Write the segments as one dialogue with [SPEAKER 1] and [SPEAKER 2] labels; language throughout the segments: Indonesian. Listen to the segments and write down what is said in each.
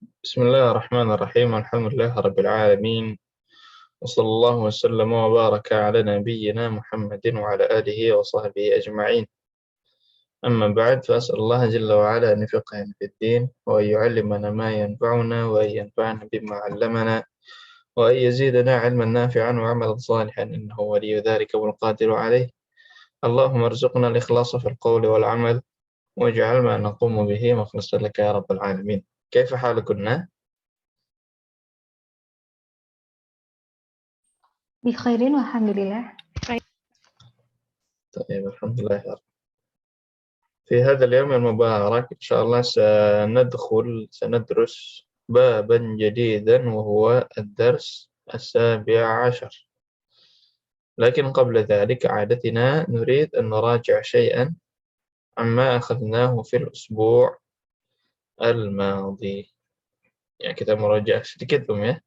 [SPEAKER 1] بسم الله الرحمن الرحيم الحمد لله رب العالمين وصلى الله وسلم وبارك على نبينا محمد وعلى آله وصحبه أجمعين. أما بعد فأسأل الله جل وعلا أن يفقهنا في الدين وأن يعلمنا ما ينفعنا وأن ينفعنا بما علمنا وأن يزيدنا علما نافعا وعملا صالحا إنه ولي ذلك والقادر عليه. اللهم ارزقنا الإخلاص في القول والعمل واجعل ما نقوم به مخلصا لك يا رب العالمين. كيف حالكن؟
[SPEAKER 2] بخير والحمد لله.
[SPEAKER 1] طيب الحمد لله يا رب. في هذا اليوم المبارك إن شاء الله سندرس بابا جديدا وهو الدرس 17. لكن قبل ذلك عادتنا نريد أن نراجع شيئا عما أخذناه في الأسبوع الماضي. Ya, kita merajaah sedikit ya.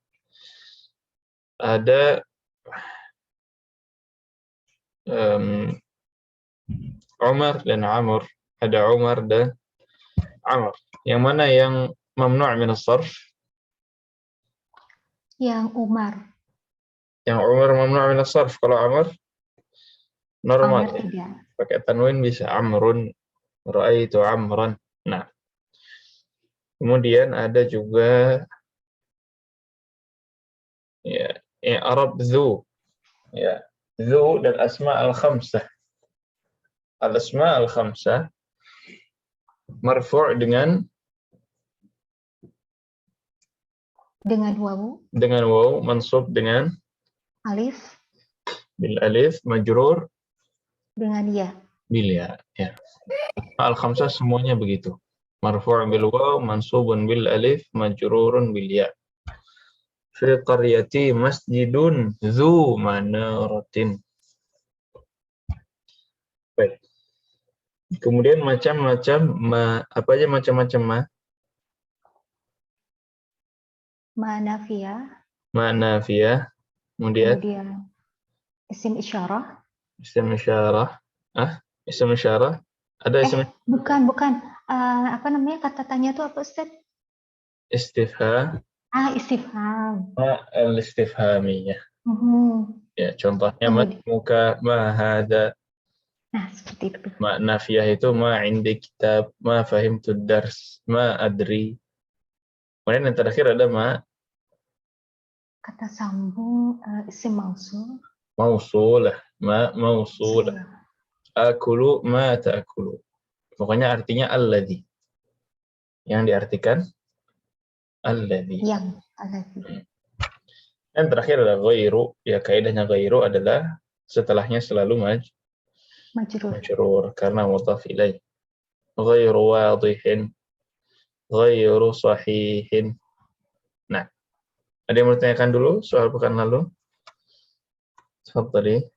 [SPEAKER 1] Ada Umar dan Amr. Ada Umar dan Amr. Yang mana yang mamnu' min as-sarf?
[SPEAKER 2] Yang Umar.
[SPEAKER 1] Yang Umar mamnu' min as-sarf. Kalau Amr normal
[SPEAKER 2] Amr
[SPEAKER 1] ya.
[SPEAKER 2] tidak.
[SPEAKER 1] Pakai tanwin bisa Amrun, ra'aitu Amran. Nah, kemudian ada juga ya Arab dzu. Ya, dzu dan asma al-khamsah. Al-asma al-khamsah marfu' dengan waw, mansub dengan
[SPEAKER 2] alif,
[SPEAKER 1] bil alif, majrur
[SPEAKER 2] dengan ya.
[SPEAKER 1] bil ya. Ya. Al-khamsah semuanya begitu. Marfu' bil waw, mansubun bil alif, majrurun bil ya. Fi qaryati masjidun dzu manaratin. Baik. Kemudian macam-macam apa aja macam-macam
[SPEAKER 2] Ma nafiyah.
[SPEAKER 1] Ma nafiyah. Kemudian
[SPEAKER 2] Isim isyarah.
[SPEAKER 1] isim isyarah. Isim isyarah. Ada isim
[SPEAKER 2] bukan. Apa namanya kata tanya itu apa, Ustaz?
[SPEAKER 1] istifham.
[SPEAKER 2] Istifham.
[SPEAKER 1] Al-istifhamiyah. Ya, contohnya muka ma hada.
[SPEAKER 2] Nah, seperti itu.
[SPEAKER 1] Ma nafiyah itu ma indi kitab, ma fahimtu dars, ma adri. Kemudian yang terakhir ada
[SPEAKER 2] Kata sambung isim mausul.
[SPEAKER 1] mausulah, ma mausulah. Akulu ma ta'kulu. Pokoknya artinya alladhi. Yang diartikan alladhi.
[SPEAKER 2] Yang alladhi.
[SPEAKER 1] Dan terakhir ada ghairu. Ya, kaidahnya ghairu adalah setelahnya selalu majrur karena mudhaf ilaih. Ghairu wadihin, ghairu sahihin. Nah, ada yang mau ditanyakan dulu soal pekan lalu? Tafadhali.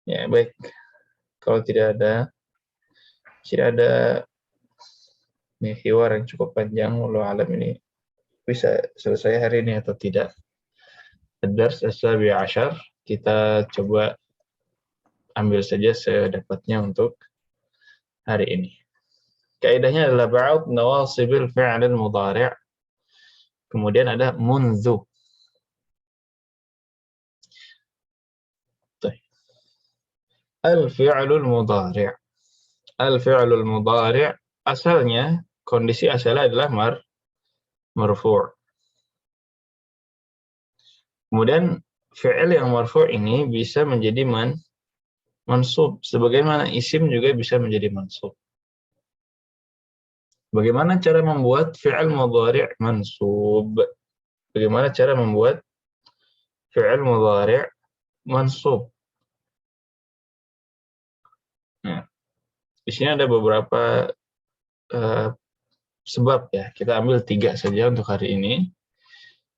[SPEAKER 1] Ya, baik. Kalau tidak ada hiwar yang cukup panjang, wallahu alam ini bisa selesai hari ini atau tidak. Ad-dars as-17 kita coba ambil saja sedapatnya untuk hari ini. Kaidahnya adalah ba'd nawasibil fi'lil mudhari'. Kemudian ada munzu. Al-fi'lul mudhari'. Al-fi'lul mudhari' asalnya, kondisi asalnya adalah marfu'. Kemudian fi'il yang marfu' ini bisa menjadi mansub. Sebagaimana isim juga bisa menjadi mansub. Bagaimana cara membuat fi'il mudhari' mansub? Bagaimana cara membuat fi'il mudhari' mansub? Nah, di sini ada beberapa sebab ya. Kita ambil 3 saja untuk hari ini.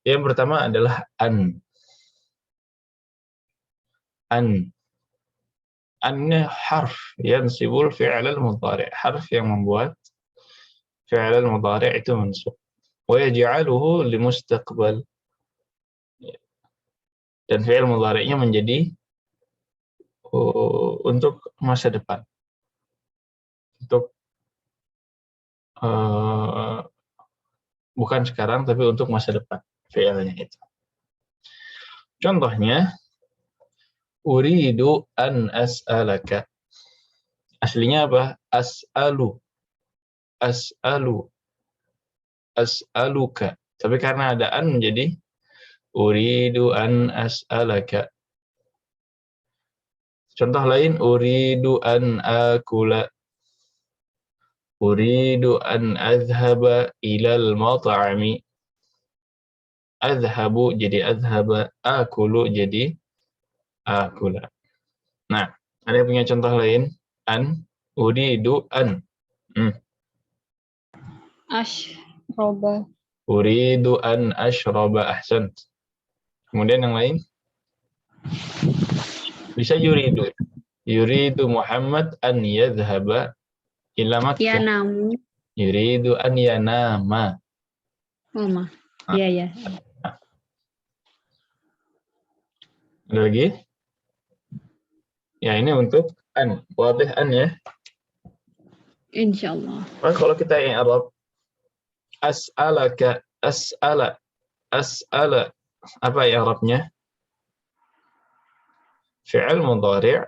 [SPEAKER 1] Yang pertama adalah an. An-nya harf yansibul fi'il mudhari'. Harf yang membuat fi'il mudhari' itu mansub. Wa yaj'aluhu limustaqbal. Dan fi'il mudhari'nya menjadi untuk masa depan. untuk bukan sekarang tapi untuk masa depan fi'ilnya itu. Contohnya uridu an as'alaka. Aslinya apa? As'alu. As'alu. As'aluka. Tapi karena ada an menjadi uridu an as'alaka. Contoh lain, uridu an akula. Uridu an azhaba ilal mat'ami. Azhabu jadi azhaba, akulu jadi akula. Nah, ada yang punya contoh lain? An, uridu an.
[SPEAKER 3] Ashroba.
[SPEAKER 1] Uridu an ashraba, ahsant. Kemudian yang lain? Bisa yuridu. Yuridu Muhammad an yadhhaba ila Makkah.
[SPEAKER 3] Yanamu.
[SPEAKER 1] Yuridu an yanama.
[SPEAKER 3] Mama. Iya, ya.
[SPEAKER 1] Ada lagi? Ya, ini untuk an. Wadih an ya.
[SPEAKER 3] Insyaallah.
[SPEAKER 1] Maka kalau kita i'rab as'alaka, as'ala, as'ala, apa i'rabnya? Fi'il mudhari'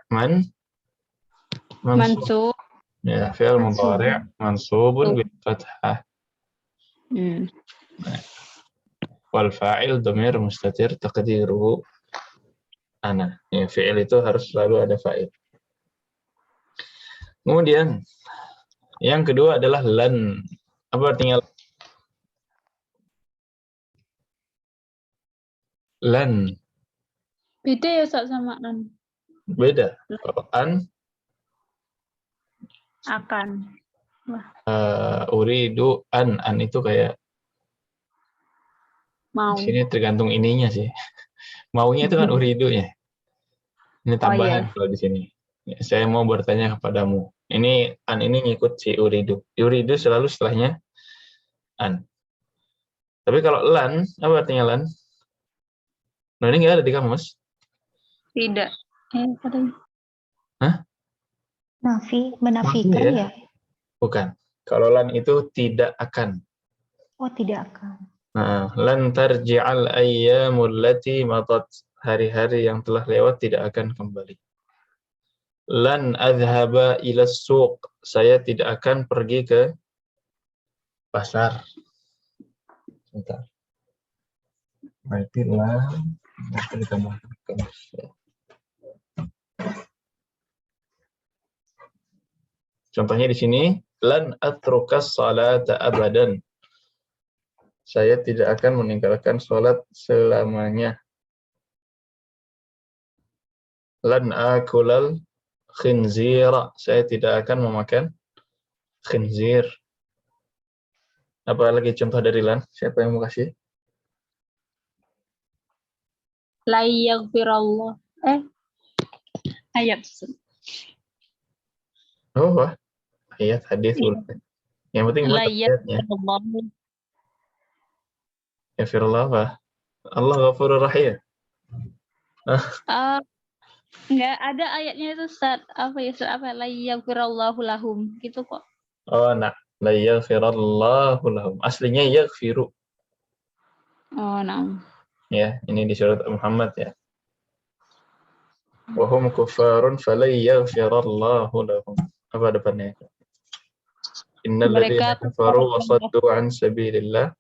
[SPEAKER 1] mansub. Ya, fi'il mudhari' mansubun bil fathah. Wal fa'il dhamir mustatir taqdiruhu ana. Ya, fi'il itu harus selalu ada fa'il. Kemudian yang kedua adalah lan. Apa artinya lan?
[SPEAKER 3] Beda ya Ustaz sama an.
[SPEAKER 1] Beda. Kalau an
[SPEAKER 3] Akan.
[SPEAKER 1] uridu an itu kayak
[SPEAKER 3] Mau.
[SPEAKER 1] di sini tergantung ininya sih. Maunya itu kan uridu ya. Ini tambahan kalau di sini. Ya, saya mau bertanya kepadamu. Ini an ini ngikut si uridu. Uridu selalu setelahnya an. Tapi kalau lan, apa artinya lan? Nah, ini nggak ada di kamus.
[SPEAKER 3] Tidak.
[SPEAKER 1] Hah?
[SPEAKER 2] Nafi, menafikan ya?
[SPEAKER 1] Bukan. Kalau lan itu tidak akan.
[SPEAKER 2] Oh, tidak akan.
[SPEAKER 1] Nah, lan tarji'al ayyamul lati matat. Hari-hari yang telah lewat tidak akan kembali. Lan adhaba ila suq. Saya tidak akan pergi ke pasar. Bentar. Berarti lan ditambahkan ke contohnya di sini lan atrukas salata abadan. Saya tidak akan meninggalkan salat selamanya. Lan akulal khinzira. Saya tidak akan memakan khinzir. Apa lagi contoh dari lan? Siapa yang mau kasih?
[SPEAKER 3] La yaghfirullah. Ayat.
[SPEAKER 1] Oh, wah. Ayat hadis ulama. Yang penting buat
[SPEAKER 3] La
[SPEAKER 1] ayatnya.
[SPEAKER 3] yaghfirullah.
[SPEAKER 1] Ya firullah apa? Allah Ghafurur Rahim.
[SPEAKER 3] Enggak ada ayatnya itu Ustaz. Apa ya Ustaz? Apa la yaghfirullahu lahum gitu kok.
[SPEAKER 1] Oh, nah. La yaghfirallahu lahum. Aslinya yaghfiru.
[SPEAKER 3] Oh, nah.
[SPEAKER 1] Ya, ini di surat Muhammad ya. Wa hum kuffarun falan yaghfirallahu lahum. Apa depannya? Innal ladzina kafaru wa saddu an sabilillah.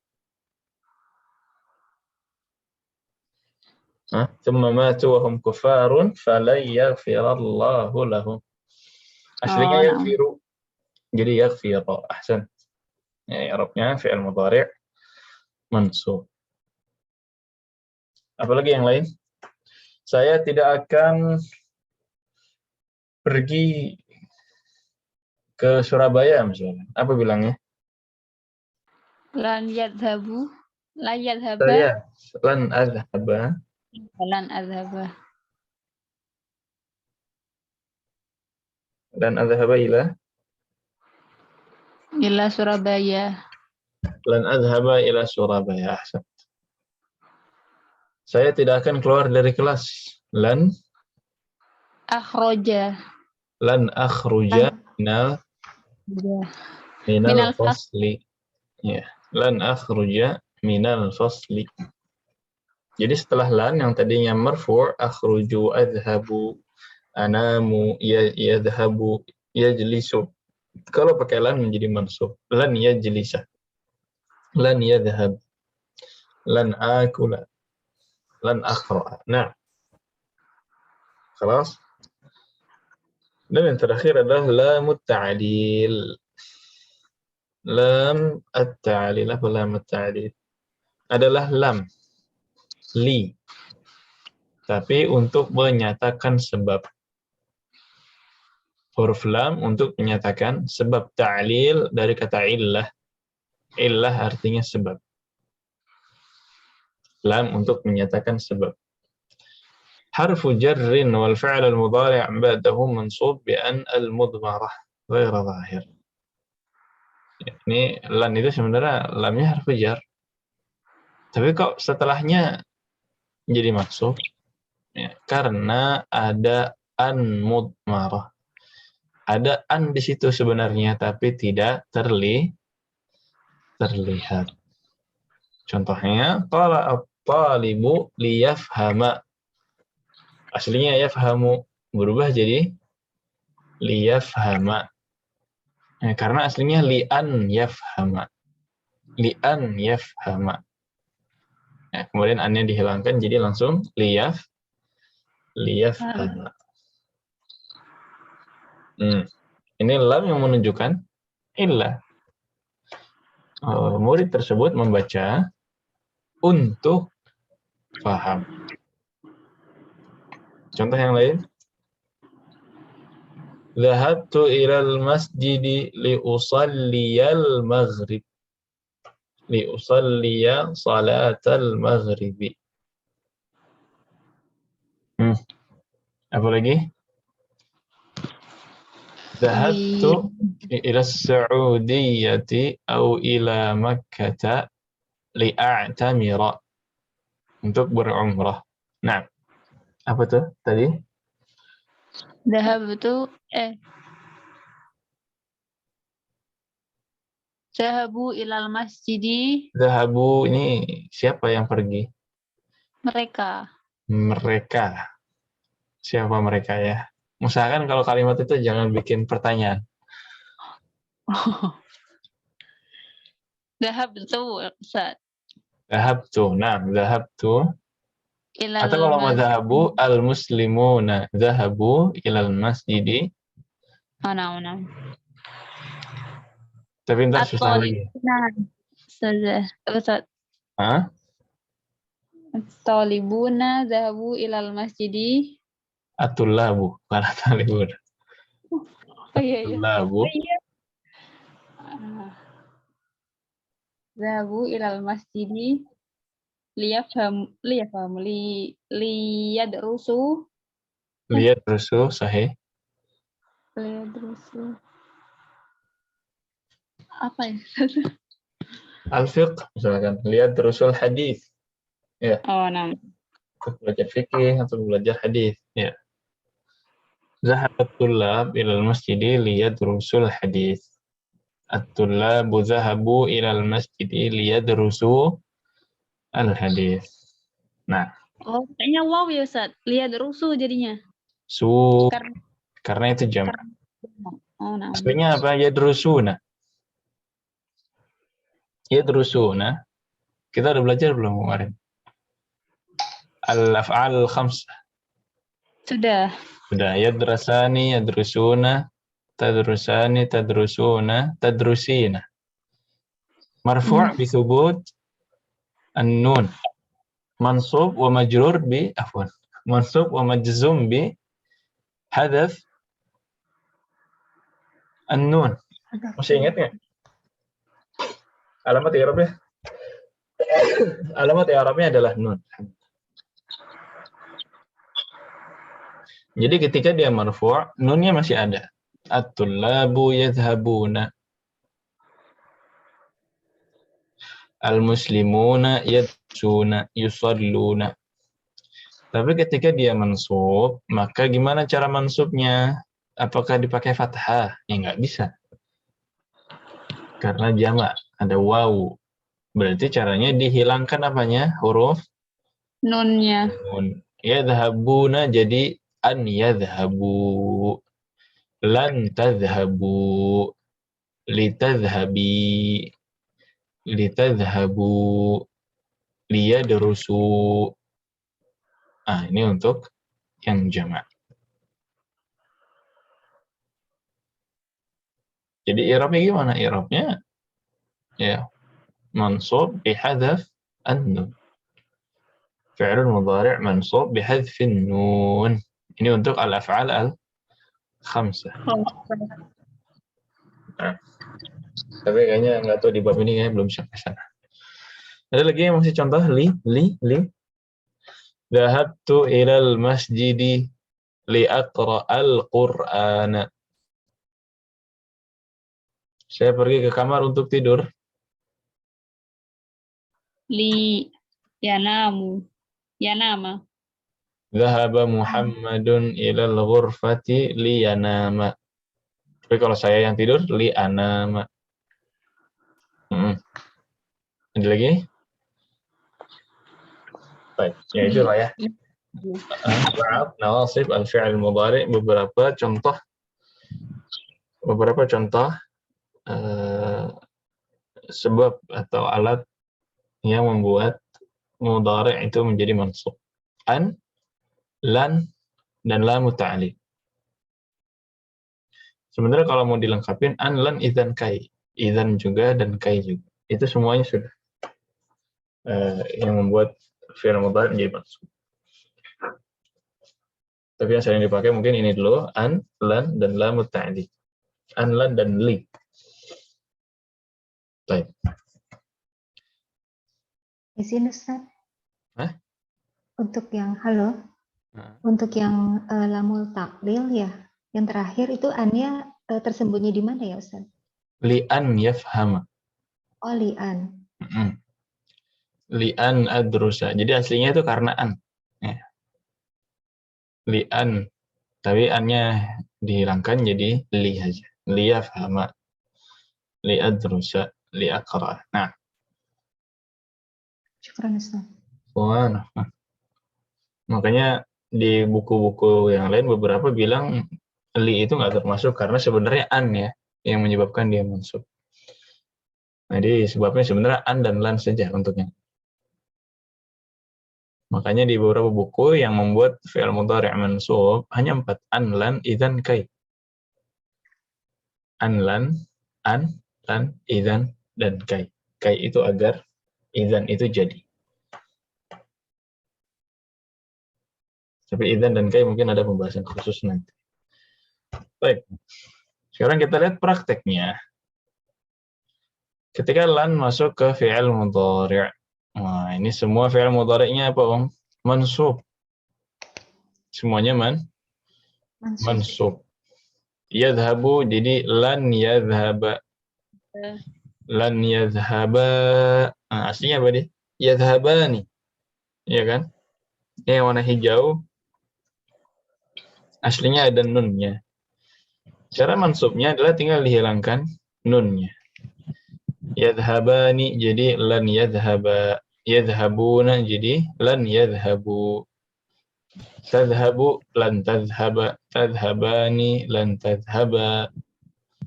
[SPEAKER 1] Tsumma matu wa hum kuffarun falan yaghfirallahu lahum. Aslinya yaghfiru. Jadi yaghfiru. Ahsan. Ya, i'rabnya fi'il mudhari' mansub. Apalagi yang lain? Saya tidak akan pergi ke Surabaya misalnya. Apa bilangnya?
[SPEAKER 3] Lan yadhabu. La yadhaba.
[SPEAKER 1] Saya lan azhaba.
[SPEAKER 3] Lan azhaba.
[SPEAKER 1] Dan azhaba
[SPEAKER 3] Ila Surabaya.
[SPEAKER 1] lan azhaba ila Surabaya. Ahsan. Saya tidak akan keluar dari kelas. Lan
[SPEAKER 3] Akhroja.
[SPEAKER 1] akhruja minal
[SPEAKER 3] Sudah.
[SPEAKER 1] Minal
[SPEAKER 3] Minal fas.
[SPEAKER 1] fasli. Ya. Lan akhruja minal fasli. Jadi setelah lan yang tadinya marfu', akhruju, adhabu, anamu, yadhabu, yajlisu. Kalau pakai lan menjadi mansub. Lan yajlisa. Lan yadhhab. Lan akula. Lan akhra'a. Nah, خلاص. Dan yang terakhir adalah lamut ta'lil. Lam at-ta'lil. Apa lam at-ta'lil? Adalah lam. Li. Tapi untuk menyatakan sebab. Huruf lam untuk menyatakan sebab. Ta'lil dari kata illah. Illah artinya sebab. Lam untuk menyatakan sebab. Harfu jarrin wal fi'l al-mudhari' ba'dahu mansub bi an al-mudmarah ghair zahir. Ini lan itu sebenarnya lamnya harfu jar. Tapi kok setelahnya jadi mansub? Ya, karena ada an mudmarah. Ada an di situ sebenarnya tapi tidak terlihat. Contohnya qala at-talibu liyafhama. Aslinya yafhamu, berubah jadi liyafhama. Ya, karena aslinya li'an yafhama. Li'an yafhama. Ya, kemudian an-nya dihilangkan jadi langsung liyafhama. Ini lam yang menunjukkan illah. Murid tersebut membaca untuk paham. Contoh yang lain. Dhahabtu ilal masjidi liusalliyal maghrib. Liusalliya salatal maghribi. Apa lagi? Dhahabtu ila as-Saudiyyati au ila Makkah li'a'tamira. Untuk berumrah. Nah, apa tuh tadi?
[SPEAKER 3] Dhahabtu Zahabu ilal masjidi.
[SPEAKER 1] Zahabu ini siapa yang pergi?
[SPEAKER 3] Mereka.
[SPEAKER 1] Mereka. Siapa mereka ya? Usahakan kalau kalimat itu jangan bikin pertanyaan.
[SPEAKER 3] Dhahabtu, Ustaz.
[SPEAKER 1] Dhahabtu. Nah, dhahabtu.
[SPEAKER 3] Ilal
[SPEAKER 1] Atau kalau mau
[SPEAKER 3] masjid.
[SPEAKER 1] dhahabu, al-muslimuna dhahabu ilal masjidi.
[SPEAKER 3] Mana.
[SPEAKER 1] Tapi ntar susah lagi.
[SPEAKER 3] Ustaz.
[SPEAKER 1] Hah?
[SPEAKER 3] Talibuna dhahabu ilal masjidi.
[SPEAKER 1] At-tullabu. Bukan at-talibun.
[SPEAKER 3] Oh iya.
[SPEAKER 1] At-tullabu.
[SPEAKER 3] Dhahabu ilal masjidi liyadrusu.
[SPEAKER 1] Liyadrusu, sahih.
[SPEAKER 3] Liyadrusu. Apa ya?
[SPEAKER 1] Al-fiqh, misalkan. Liyadrusul hadis. Ya.
[SPEAKER 3] Oh, nah.
[SPEAKER 1] Belajar fikih atau belajar hadis. Ya. Zahabat tullab ilal masjidi liyadrusul hadis. At-tullabu zahabu ilal masjidi liyadrusu al-hadis. Nah.
[SPEAKER 3] Oh, kayaknya wow ya, Ustaz. Liyadrusu jadinya.
[SPEAKER 1] Karena itu jam.
[SPEAKER 3] Oh, nah.
[SPEAKER 1] Aslinya apa? Yadrusuna. Yadrusuna. Kita udah belajar belum kemarin? Al-af'al khamsah.
[SPEAKER 3] Sudah.
[SPEAKER 1] Yadrasani, yadrusuna, tadrusani, tadrusuna, tadrusina. Marfu' bi thubut an-nun. Mansub wa majrur bi mansub wa majzum bi hadaf an-nun. Masih ingat nggak? Alamat i'rabnya? Alamat i'rabnya adalah nun. Jadi ketika dia marfu', nunnya masih ada. At-tullabu yadhhabuna. Al-muslimuna yadrusuna, yusalluna. Tapi ketika dia mansub, maka gimana cara mansubnya? Apakah dipakai fathah? Ya nggak bisa. Karena jamak, ada wawu. Berarti caranya dihilangkan apanya? Huruf
[SPEAKER 3] Nunnya.
[SPEAKER 1] nun. Yadhhabuna jadi an yadhhabu. Lan tadhhabu. Litadhhabi. Litadhhabu. Liyadrusu. Ini untuk yang jamak. Jadi i'rabnya gimana? I'rabnya ya mansub bihadzaf an-nun. Fi'lun mudhari' mansub bihadzfin nun. Ini untuk al-af'al al-khamsah. Nah, tapi kayaknya nggak tahu di bab ini kayaknya belum sampai sana. Ada lagi yang masih contoh li. Dhahabtu ilal masjidi li aqra'al Qur'ana. Saya pergi ke kamar untuk tidur.
[SPEAKER 3] Li yanamu. Yanama.
[SPEAKER 1] Dhahaba Muhammadun ilal ghurfati li yanama. Tapi kalau saya yang tidur li anama. Ada lagi? Baik, ya itulah ya. Fi'al nawasib al-fi'il mudhari' beberapa contoh sebab atau alat yang membuat mudhari' itu menjadi mansub. An, lan, dan lam ta'lil. Sebenarnya kalau mau dilengkapin an, lan, idzan, kai. Idzan juga dan kai juga. Itu semuanya sudah yang membuat fi'il mudhari' menjadi mansub. Tapi yang sering dipakai mungkin ini dulu, an, lan, dan lam ta'lil. An, lan, dan li. Baik.
[SPEAKER 2] Izin Ustaz.
[SPEAKER 1] Hah?
[SPEAKER 2] Untuk yang untuk yang lamul taklil ya, yang terakhir itu annya tersembunyi di mana ya Ustaz?
[SPEAKER 1] Li'an yafhama.
[SPEAKER 2] Oh, li'an.
[SPEAKER 1] Li'an adrusa. Jadi aslinya itu karena an. Ya. Li'an. Tapi annya dihilangkan jadi li saja. Liyafhama. Li'adrusa. Li'aqra. Nah.
[SPEAKER 2] Syukran Ustaz.
[SPEAKER 1] Makanya di buku-buku yang lain beberapa bilang li itu nggak termasuk karena sebenarnya an ya yang menyebabkan dia mansub. Jadi sebabnya sebenarnya an dan lan saja untuknya. Makanya di beberapa buku yang membuat fi'il mudhari' mansub hanya 4, an, lan, idzan, kai. An, lan, idzan, dan kai. Kai itu agar, idzan itu jadi. Tapi idzan dan kai mungkin ada pembahasan khusus nanti. Baik. Sekarang kita lihat prakteknya. Ketika lan masuk ke fi'il mudhari'. Nah, ini semua fi'il mudhari'nya apa, Om? Mansub. Semuanya mansub. Yadhabu jadi lan yadhaba. Lan yadhaba. Nah, aslinya apa dia? Yadhabani. Iya kan? Ini yang warna hijau. Aslinya ada nunnya. Cara mansubnya adalah tinggal dihilangkan nunnya. Yadhabani jadi lan yadhaba. Yadhabuna jadi lan yadhabu. Tadhabu lan tadhaba. Tadhabani lan tadhaba.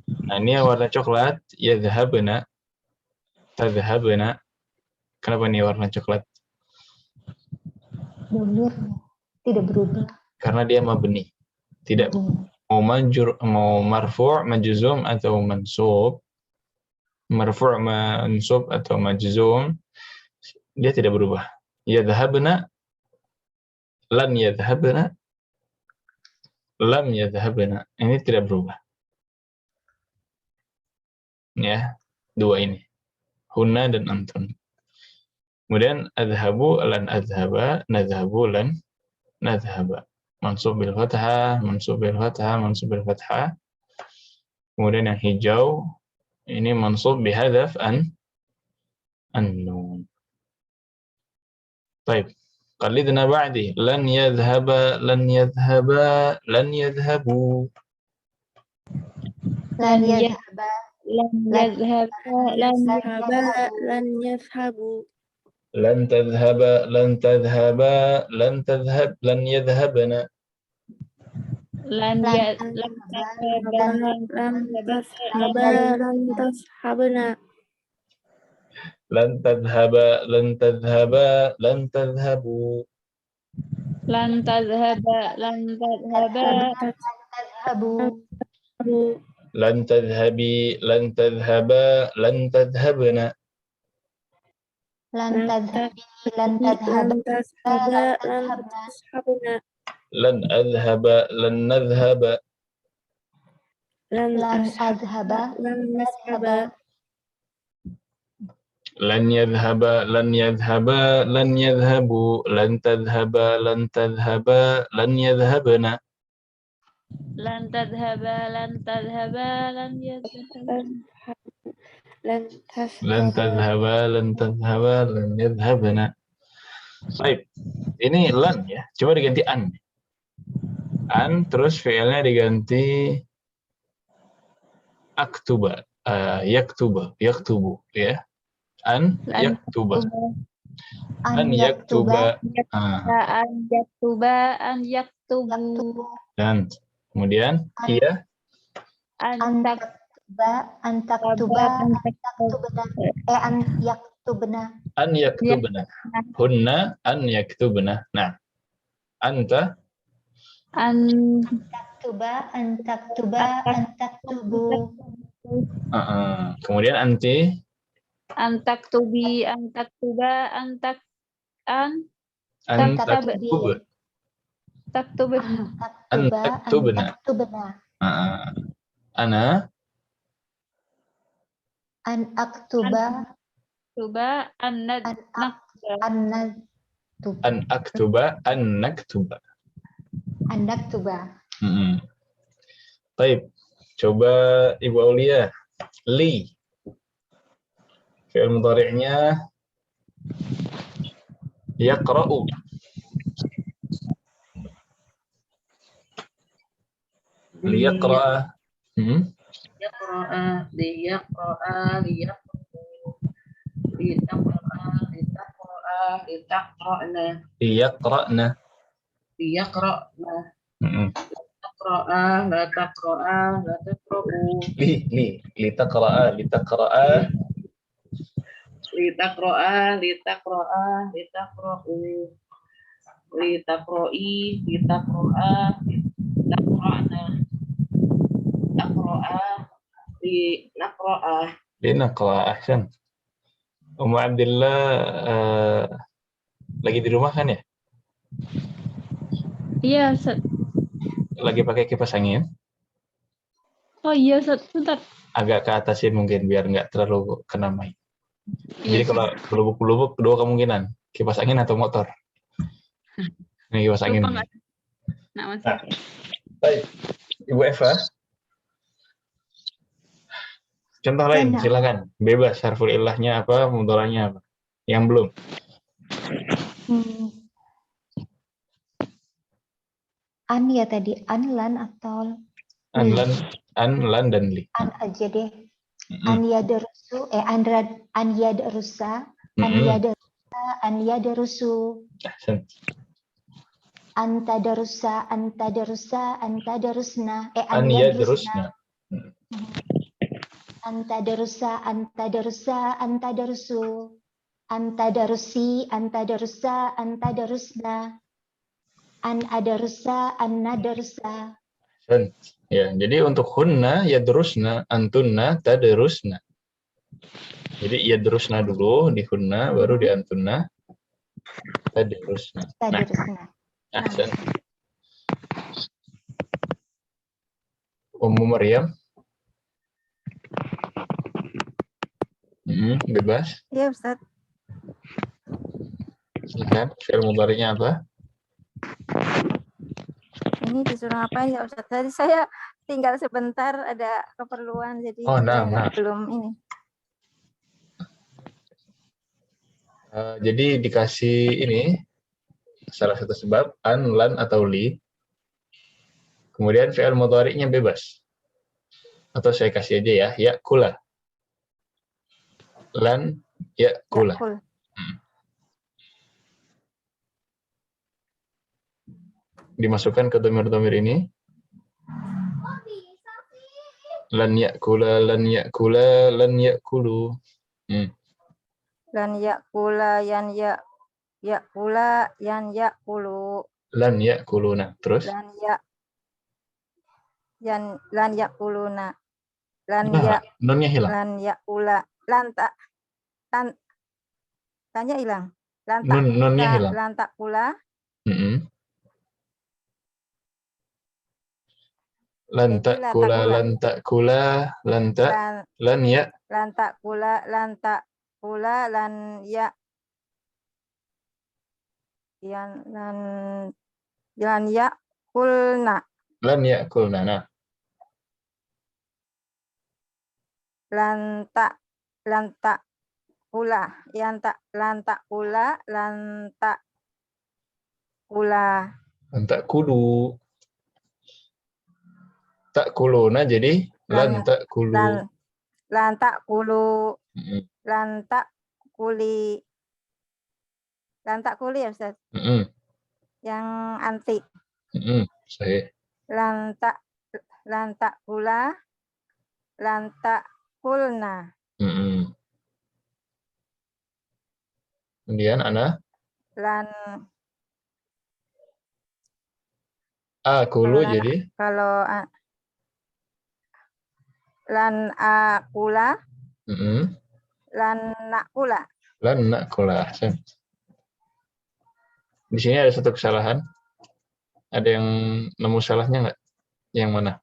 [SPEAKER 1] Nah, ini yang warna coklat. Yadhabna. Tadhabna. Kenapa ini warna coklat?
[SPEAKER 2] Domir tidak berubah.
[SPEAKER 1] Karena dia mabni. Tidak mau marfu', majzum atau mansub. Marfu', mansub atau majzum dia tidak berubah. Yadhhabna, lan yadhhabna, lam yadhhabna. Ini tidak berubah. Ya, dua ini. Hunna dan antun. Kemudian adhabu, lan adhaba, nadhabu, lan nadhaba. Mansub bil fathah, mansub bil fathah, mansub bil fathah. Kemudian yang hijau ini mansub bihadzaf an-nun. Baik. Qalidna ba'di lan yadhhaba, lan yadhhaba, lan yadhhabu.
[SPEAKER 2] Lan yadhhaba,
[SPEAKER 3] lan
[SPEAKER 2] Lan
[SPEAKER 3] yadhhaba lan
[SPEAKER 4] lan yadhhabu
[SPEAKER 1] lan tadhhaba lan tadhhaba lan tadhhab lan yadhhabna
[SPEAKER 3] lan
[SPEAKER 2] lan
[SPEAKER 3] ya lan
[SPEAKER 2] tadhhaba
[SPEAKER 3] tadhhaba
[SPEAKER 4] lan tashabna
[SPEAKER 1] lan tadhhaba lan tadhhaba lan tadhhabu
[SPEAKER 3] lan tadhhaba lan tadhhaba
[SPEAKER 2] tadhhabu
[SPEAKER 1] lan tadhhabi lan tadhhaba lan tadhhabna
[SPEAKER 2] lan tadhhabi lan tadhhaba
[SPEAKER 4] lan tashabna
[SPEAKER 1] lan adhhaba lan nadhhaba
[SPEAKER 2] lan adhhaba
[SPEAKER 4] lan nashaba
[SPEAKER 1] lan yadhhaba lan yadhhaba lan yadhhabu lan tadhhaba lan tadhhaba lan yadhhabna
[SPEAKER 3] lan tadhhaba lan tadhhaba lan yadhhaba
[SPEAKER 4] lan
[SPEAKER 1] lan tadhhaba lan tadhhaba lan yadhhabna. Baik, ini lan ya, coba diganti an. An terus fi'ilnya diganti aktuba, yaktubu ya. An yaktuba. An yaktuba.
[SPEAKER 3] an yaktuba an yaktubu
[SPEAKER 1] Dan kemudian iya
[SPEAKER 2] an taktubna
[SPEAKER 1] an yaktubna. Hunna an yaktubna. Nah, anta
[SPEAKER 3] an
[SPEAKER 2] taktubu
[SPEAKER 1] kemudian anti
[SPEAKER 3] an taktubi an taktuba an tak an
[SPEAKER 1] taktub
[SPEAKER 3] taktubi
[SPEAKER 1] an taktubna. Ana
[SPEAKER 2] an aktuba
[SPEAKER 3] tuba an
[SPEAKER 1] an aktuba an naktuba.
[SPEAKER 2] an naktuba.
[SPEAKER 1] Baik, coba Ibu Aulia. Li. Fi'il mudhari'nya yaqra'u. Liyaqra'a.
[SPEAKER 5] Yaqra'a, liyaqra'a, litaqra'a, litaqra'na,
[SPEAKER 1] Liyaqra'na.
[SPEAKER 5] liyaqra'na,
[SPEAKER 1] Mm-mm.
[SPEAKER 5] taqra'a, la taqra'a, la taqra'u,
[SPEAKER 1] Litaqra'a, litaqra'a.
[SPEAKER 5] litaqra'a, litaqra'a, litaqra'u, litaqra'i, litaqra'a, litaqra'na, taqra'a, linaqra'a.
[SPEAKER 1] Linaqra'a, ahsan. Ummu Abdillah lagi di rumah kan ya?
[SPEAKER 3] iya Ustaz.
[SPEAKER 1] Lagi pakai kipas angin?
[SPEAKER 3] Oh iya Ustaz, bentar.
[SPEAKER 1] Agak ke atasin mungkin biar nggak terlalu kena mic. Jadi kalau kelubuk-kelubuk dua kemungkinan, kipas angin atau motor. Ini kipas angin.
[SPEAKER 3] Lupa nggak? Nah, masih.
[SPEAKER 1] Baik, Ibu Eva. Contoh lain, silakan. Bebas, harful illahnya apa, mudharanya apa. Yang belum.
[SPEAKER 2] An ya tadi, an lan atau
[SPEAKER 1] An, lan, dan li.
[SPEAKER 2] an aja deh. An yadrusu, an yadrusa, an yadrusu.
[SPEAKER 1] Ahsan.
[SPEAKER 2] Anta darusa, anta darusa, anta darusna.
[SPEAKER 1] An yadrusna.
[SPEAKER 2] Anta darusa, anta darusa, anta darusu. Anta darusi, anta darusa, anta darusna. An adarusa, an nadarusa.
[SPEAKER 1] Ya, jadi untuk hunna yadrusna, antunna tadrusna. Jadi yadrusna dulu di hunna, baru di antunna tadrusna.
[SPEAKER 2] Tadrusna.
[SPEAKER 1] Ahsan. Ummu Maryam. Bebas.
[SPEAKER 4] Iya Ustaz.
[SPEAKER 1] Silakan, fi'il mudhari'nya apa?
[SPEAKER 4] Ini disuruh ngapain ya Ustaz? Tadi saya tinggal sebentar ada keperluan jadi belum ini.
[SPEAKER 1] Jadi dikasih ini salah satu sebab an, lan atau li. Kemudian fi'il mudhari'nya bebas. Atau saya kasih aja ya, yakula. Lan yakula.
[SPEAKER 4] Yakul.
[SPEAKER 1] Dimasukkan ke domir-domir ini. Lan yakula, lan yakula, lan yakulu.
[SPEAKER 4] Lan yakula yan yakula yan yakulu.
[SPEAKER 1] Lan yakuluna. Terus?
[SPEAKER 4] Lan yakuluna. Lan
[SPEAKER 1] Nah, nunnya hilang.
[SPEAKER 4] lan yakula. Tanya hilang.
[SPEAKER 1] Nunnya hilang.
[SPEAKER 4] Lan takula.
[SPEAKER 1] Lan takula, lan takula, lan ya.
[SPEAKER 4] Lan takula, lan takula, lan ya. Lan yakulna.
[SPEAKER 1] Lan yakulna. Nah.
[SPEAKER 4] Lan takula. Lan takula.
[SPEAKER 1] Lan takulu. Takuluna jadi lan takulu.
[SPEAKER 4] Lan takulu. Lan takuli. Lan takuli ya Ustaz? Yang anti.
[SPEAKER 1] Saya.
[SPEAKER 4] Lan takula. Lan takulna.
[SPEAKER 1] Kemudian Ana?
[SPEAKER 4] Lan
[SPEAKER 1] akulu jadi?
[SPEAKER 4] Kalau lan akula. Lan nakula.
[SPEAKER 1] Lan nakula. Di sini ada satu kesalahan. Ada yang nemu salahnya nggak? Yang mana?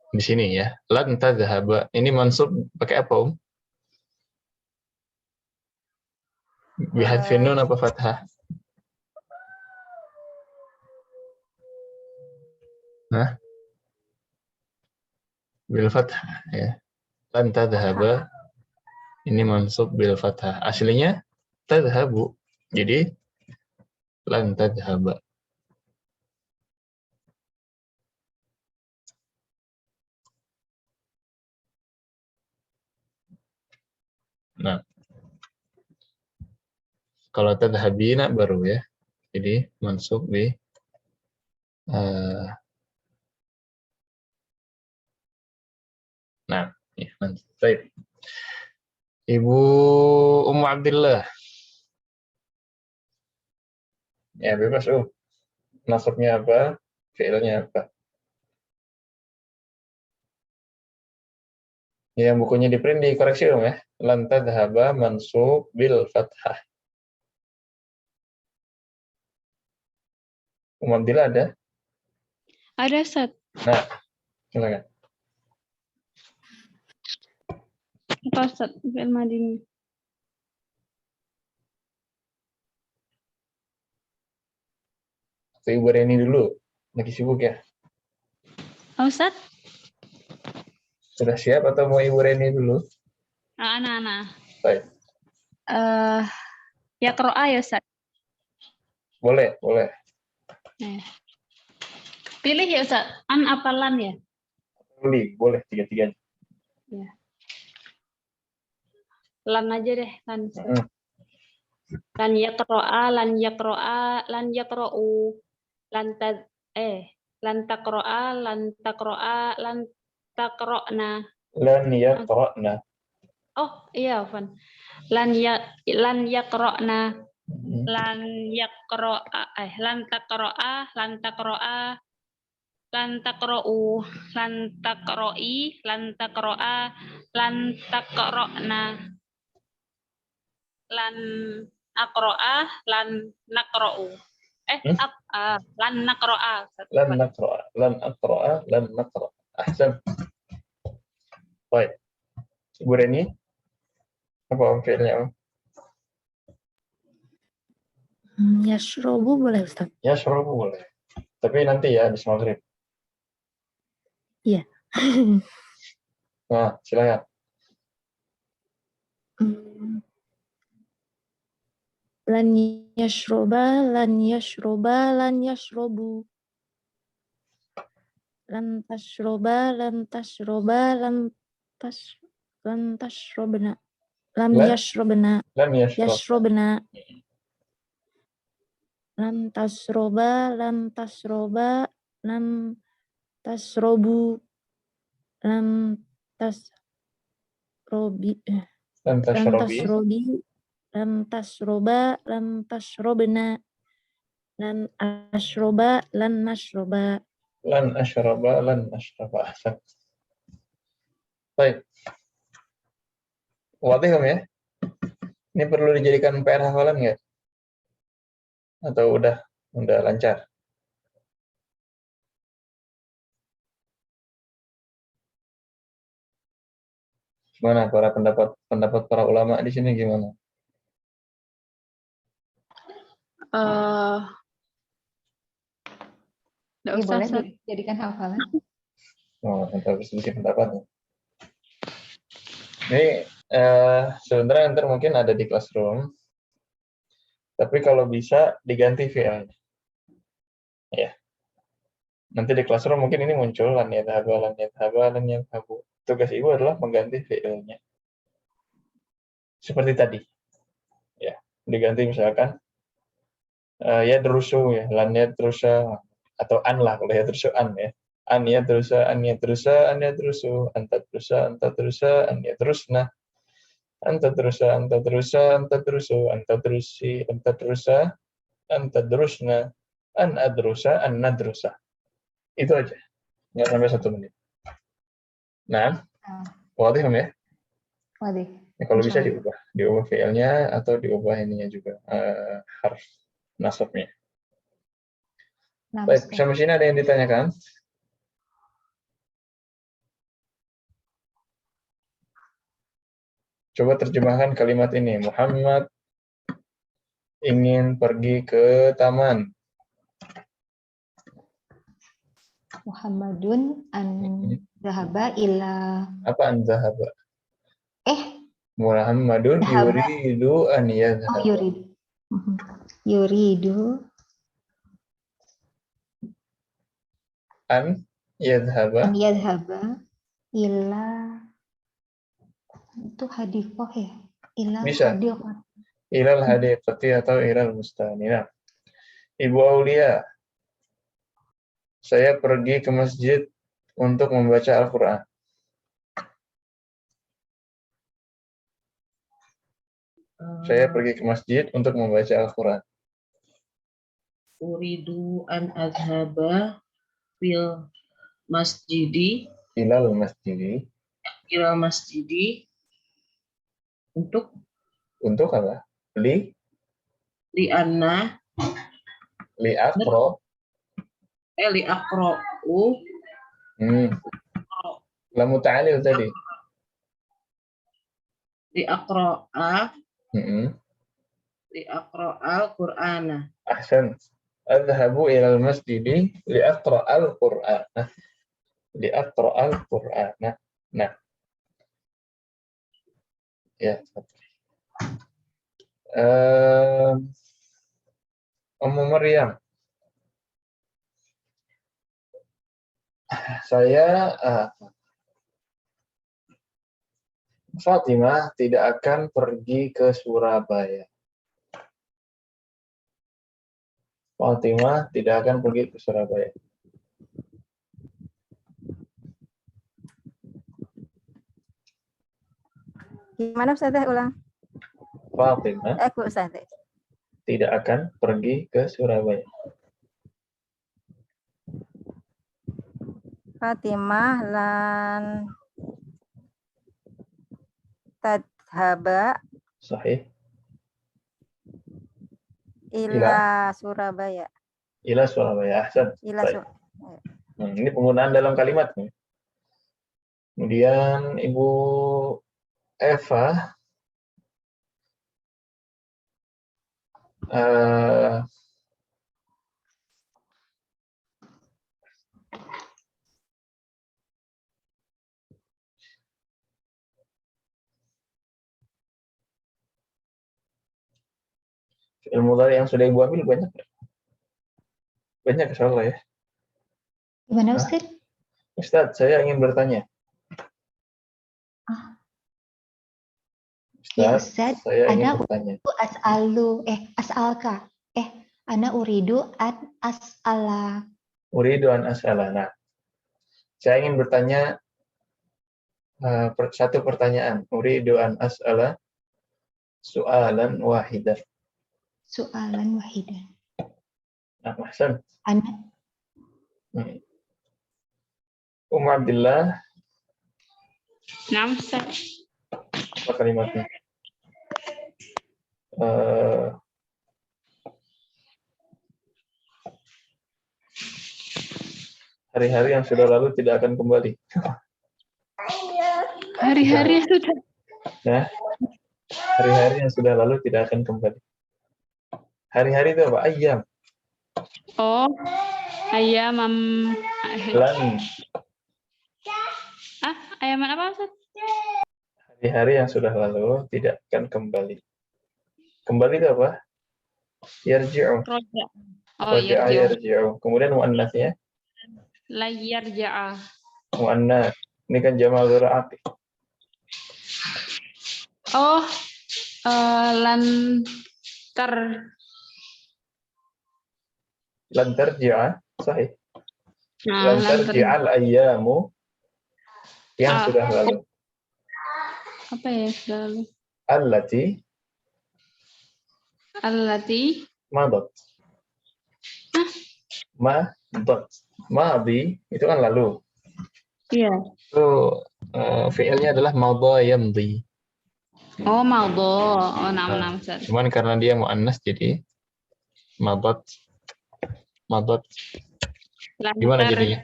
[SPEAKER 1] Di sini ya. Lan tadhhaba. Ini mansub pakai apa, Bihadfin nun apa fathah? Nah, bil fathah ya. Lan tadhhaba ini mansub bil fathah. Aslinya tadhhabu. Jadi lan tadhhaba. Nah, kalau tadhhabina baru ya. Jadi mansub bi nah, ya, baik. Ibu Ummu Abdillah. Ya, bebas, nasabnya apa? Fi'ilnya apa? Yang bukunya di print dikoreksi dong ya. Lan tadhhaba mansub bil fathah. Ummu Abdillah ada?
[SPEAKER 3] Ada, Ustaz.
[SPEAKER 1] Nah, silakan.
[SPEAKER 3] Apa, Ustaz? Fi'il madini.
[SPEAKER 1] Ke Ibu Reni dulu. Lagi sibuk ya?
[SPEAKER 3] Ustaz?
[SPEAKER 1] Sudah siap atau mau Ibu Reni dulu?
[SPEAKER 3] Ana.
[SPEAKER 1] Baik.
[SPEAKER 3] Ya qira'a ya, Ustaz.
[SPEAKER 1] Boleh.
[SPEAKER 3] Pilih ya, Ustaz. An apa lan ya?
[SPEAKER 1] Boleh tiga-tiganya.
[SPEAKER 3] Ya. Lan aja deh, lan. Lan yaqra'a, lan yaqra'u, lan taqra'a, lan taqra'na.
[SPEAKER 1] Lan yaqra'na.
[SPEAKER 3] Oh, iya, Van. Lan yaqra'na. Lan yaqra'a, lan taqra'a, lan taqra'u, lan taqra'i, lan taqra'a, lan taqra'na. Lan aqra'a, lan naqra'u. Lan naqra'a.
[SPEAKER 1] Lan naqra'a, lan aqra'a, lan naqra'. Ahsan. Baik. Ibu Reni, apa fi'ilnya?
[SPEAKER 6] Yashrobu boleh, Ustaz?
[SPEAKER 1] Yashrobu boleh. Tapi nanti ya, habis maghrib.
[SPEAKER 6] Iya.
[SPEAKER 1] Nah, silakan.
[SPEAKER 4] Lan yashroba, lan yashroba, lan yashrobu. Lan tashroba, lan tashroba, lan tashrobna. Lam
[SPEAKER 1] Lan
[SPEAKER 4] yashrobna,
[SPEAKER 1] lam yashrab.
[SPEAKER 4] yashrobna. Lam tasroba, lam tasroba, lam tasrobu, lam tasrobi,
[SPEAKER 1] Lam
[SPEAKER 4] lam
[SPEAKER 1] tashrabi.
[SPEAKER 4] tasrobi, lam tasroba, lam tasrobna, lan ashroba, lan nashroba.
[SPEAKER 1] Lan ashraba, lan ashraba. Ahsan. Baik. Wadih Om ya? Ini perlu dijadikan PR hafalan nggak? Atau udah lancar? Gimana para pendapat para ulama di sini gimana?
[SPEAKER 3] Nggak
[SPEAKER 2] Ya
[SPEAKER 3] usah,
[SPEAKER 2] boleh
[SPEAKER 3] Ustaz.
[SPEAKER 2] dijadikan hafalan.
[SPEAKER 1] Oh, kita sedikit pendapatnya. Ini sebenarnya nanti mungkin ada di classroom, tapi kalau bisa diganti VL-nya. Ya. Nanti di classroom mungkin ini muncul lan yadhaba, lan yadhaba, lan yadhabu. Tugas ibu adalah mengganti VL-nya. Seperti tadi. Ya, diganti misalkan ya drusu ya, lan yadrusa atau an lah kalau ya drusu an ya. An yadrusa, an yadrusa, an yadrusu, anta drusa, anta drusa, an yadrusna. Anta drusa, anta drusa, anta drusu, anta drusi, anta drusa, anta drusna, an adrusa, an nadrusa. Itu aja. Nggak sampai 1 menit. Nah, wadih ya?
[SPEAKER 2] Wadih.
[SPEAKER 1] Ya, kalau bisa
[SPEAKER 2] Insyaallah.
[SPEAKER 1] diubah VL-nya atau diubah ininya juga harf nasabnya.
[SPEAKER 2] Nah,
[SPEAKER 1] Baik,
[SPEAKER 2] Ustaz.
[SPEAKER 1] sampai sini ada yang ditanyakan? Coba terjemahkan kalimat ini. Muhammad ingin pergi ke taman.
[SPEAKER 2] Muhammadun an zahaba ila
[SPEAKER 1] Apa an zahaba? Muhammadun
[SPEAKER 2] zahaba.
[SPEAKER 1] yuridu an
[SPEAKER 2] Oh,
[SPEAKER 1] yadhhaba.
[SPEAKER 2] yurid. Yuridu
[SPEAKER 1] An yadhhaba.
[SPEAKER 2] an yadhaba ila itu hadiqah ya. Ila
[SPEAKER 1] Bisa.
[SPEAKER 2] hadiqah.
[SPEAKER 1] Ilal hadiqati atau ilal bustani. Nah, Ibu Aulia, saya pergi ke masjid untuk membaca Al-Quran. Saya pergi ke masjid untuk membaca Al-Quran.
[SPEAKER 5] Uridu an azhaba fil masjidi
[SPEAKER 1] Ilal masjidi.
[SPEAKER 5] ilal masjidi untuk
[SPEAKER 1] Apa?
[SPEAKER 5] li anna
[SPEAKER 1] Li akro.
[SPEAKER 5] li aqra'u
[SPEAKER 1] Lamu ta'alil tadi.
[SPEAKER 5] li aqra'a
[SPEAKER 1] Hmm.
[SPEAKER 5] li aqra'al qur'ana.
[SPEAKER 1] Ahsan. Adhabu ilal masjidi li aqra'al qur'ana. Li aqra'al qur'ana. Nah. Ya. Ummu Maryam. Saya Fatimah tidak akan pergi ke Surabaya. Fatimah tidak akan pergi ke Surabaya.
[SPEAKER 4] Gimana Ustaz? Ulang.
[SPEAKER 1] Fatimah
[SPEAKER 4] Ustaz.
[SPEAKER 1] tidak akan pergi ke Surabaya.
[SPEAKER 4] Fatimah lan tadhaba
[SPEAKER 1] Sahih.
[SPEAKER 4] ila Surabaya.
[SPEAKER 1] Ila Surabaya. Ahsan.
[SPEAKER 4] Ila
[SPEAKER 1] Baik. Ini penggunaan dalam kalimat nih. Kemudian Ibu Eva Fi'il mudhari yang sudah Ibu ambil banyak nggak? Banyak insyaallah ya.
[SPEAKER 2] Gimana
[SPEAKER 1] Hah?
[SPEAKER 2] Ustaz?
[SPEAKER 1] Ustaz, saya ingin bertanya.
[SPEAKER 2] Ya
[SPEAKER 1] Ustaz,
[SPEAKER 2] Ustaz,
[SPEAKER 1] saya ingin
[SPEAKER 2] ana
[SPEAKER 1] bertanya.
[SPEAKER 2] as'alka. Ana uridu an as'ala.
[SPEAKER 1] Uridu an as'ala. Nah, saya ingin bertanya satu pertanyaan. Uridu an as'ala su'alan wahidan.
[SPEAKER 2] Soalan wahidan.
[SPEAKER 1] Nah, Hasan.
[SPEAKER 2] Ana
[SPEAKER 1] Abdillah,
[SPEAKER 3] Naam, Ustaz.
[SPEAKER 1] apa kalimatnya? Hari-hari yang sudah lalu tidak akan kembali.
[SPEAKER 3] Hari-hari sudah.
[SPEAKER 1] Nah, hari-hari yang sudah lalu tidak akan kembali. Hari-hari itu apa? Ayyam.
[SPEAKER 3] Oh, ayam
[SPEAKER 1] Lan.
[SPEAKER 3] ayaman apa Ustaz?
[SPEAKER 1] Hari-hari yang sudah lalu tidak akan kembali. Kembali itu apa? Yarji'u.
[SPEAKER 3] Roja. Oh,
[SPEAKER 1] Raja'a
[SPEAKER 3] yarji'u.
[SPEAKER 1] yarji'u. Kemudian muannasnya?
[SPEAKER 3] La yarja'a.
[SPEAKER 1] Muannas. Ini kan jamak ghairu aqil.
[SPEAKER 3] Oh, lantar.
[SPEAKER 1] Lan tarji'a. Sahih.
[SPEAKER 3] Nah,
[SPEAKER 1] Lan
[SPEAKER 3] lantar.
[SPEAKER 1] tarji'al ayyamu yang sudah lalu.
[SPEAKER 3] Apa ya sudah lalu?
[SPEAKER 1] Allati
[SPEAKER 3] Allati.
[SPEAKER 1] madat. Madi itu kan lalu.
[SPEAKER 3] Iya.
[SPEAKER 1] Itu fi'ilnya adalah madha yamdi.
[SPEAKER 3] Oh, madha. Oh, naam Ustaz.
[SPEAKER 1] Cuman karena dia muannas jadi madat. Gimana jadinya?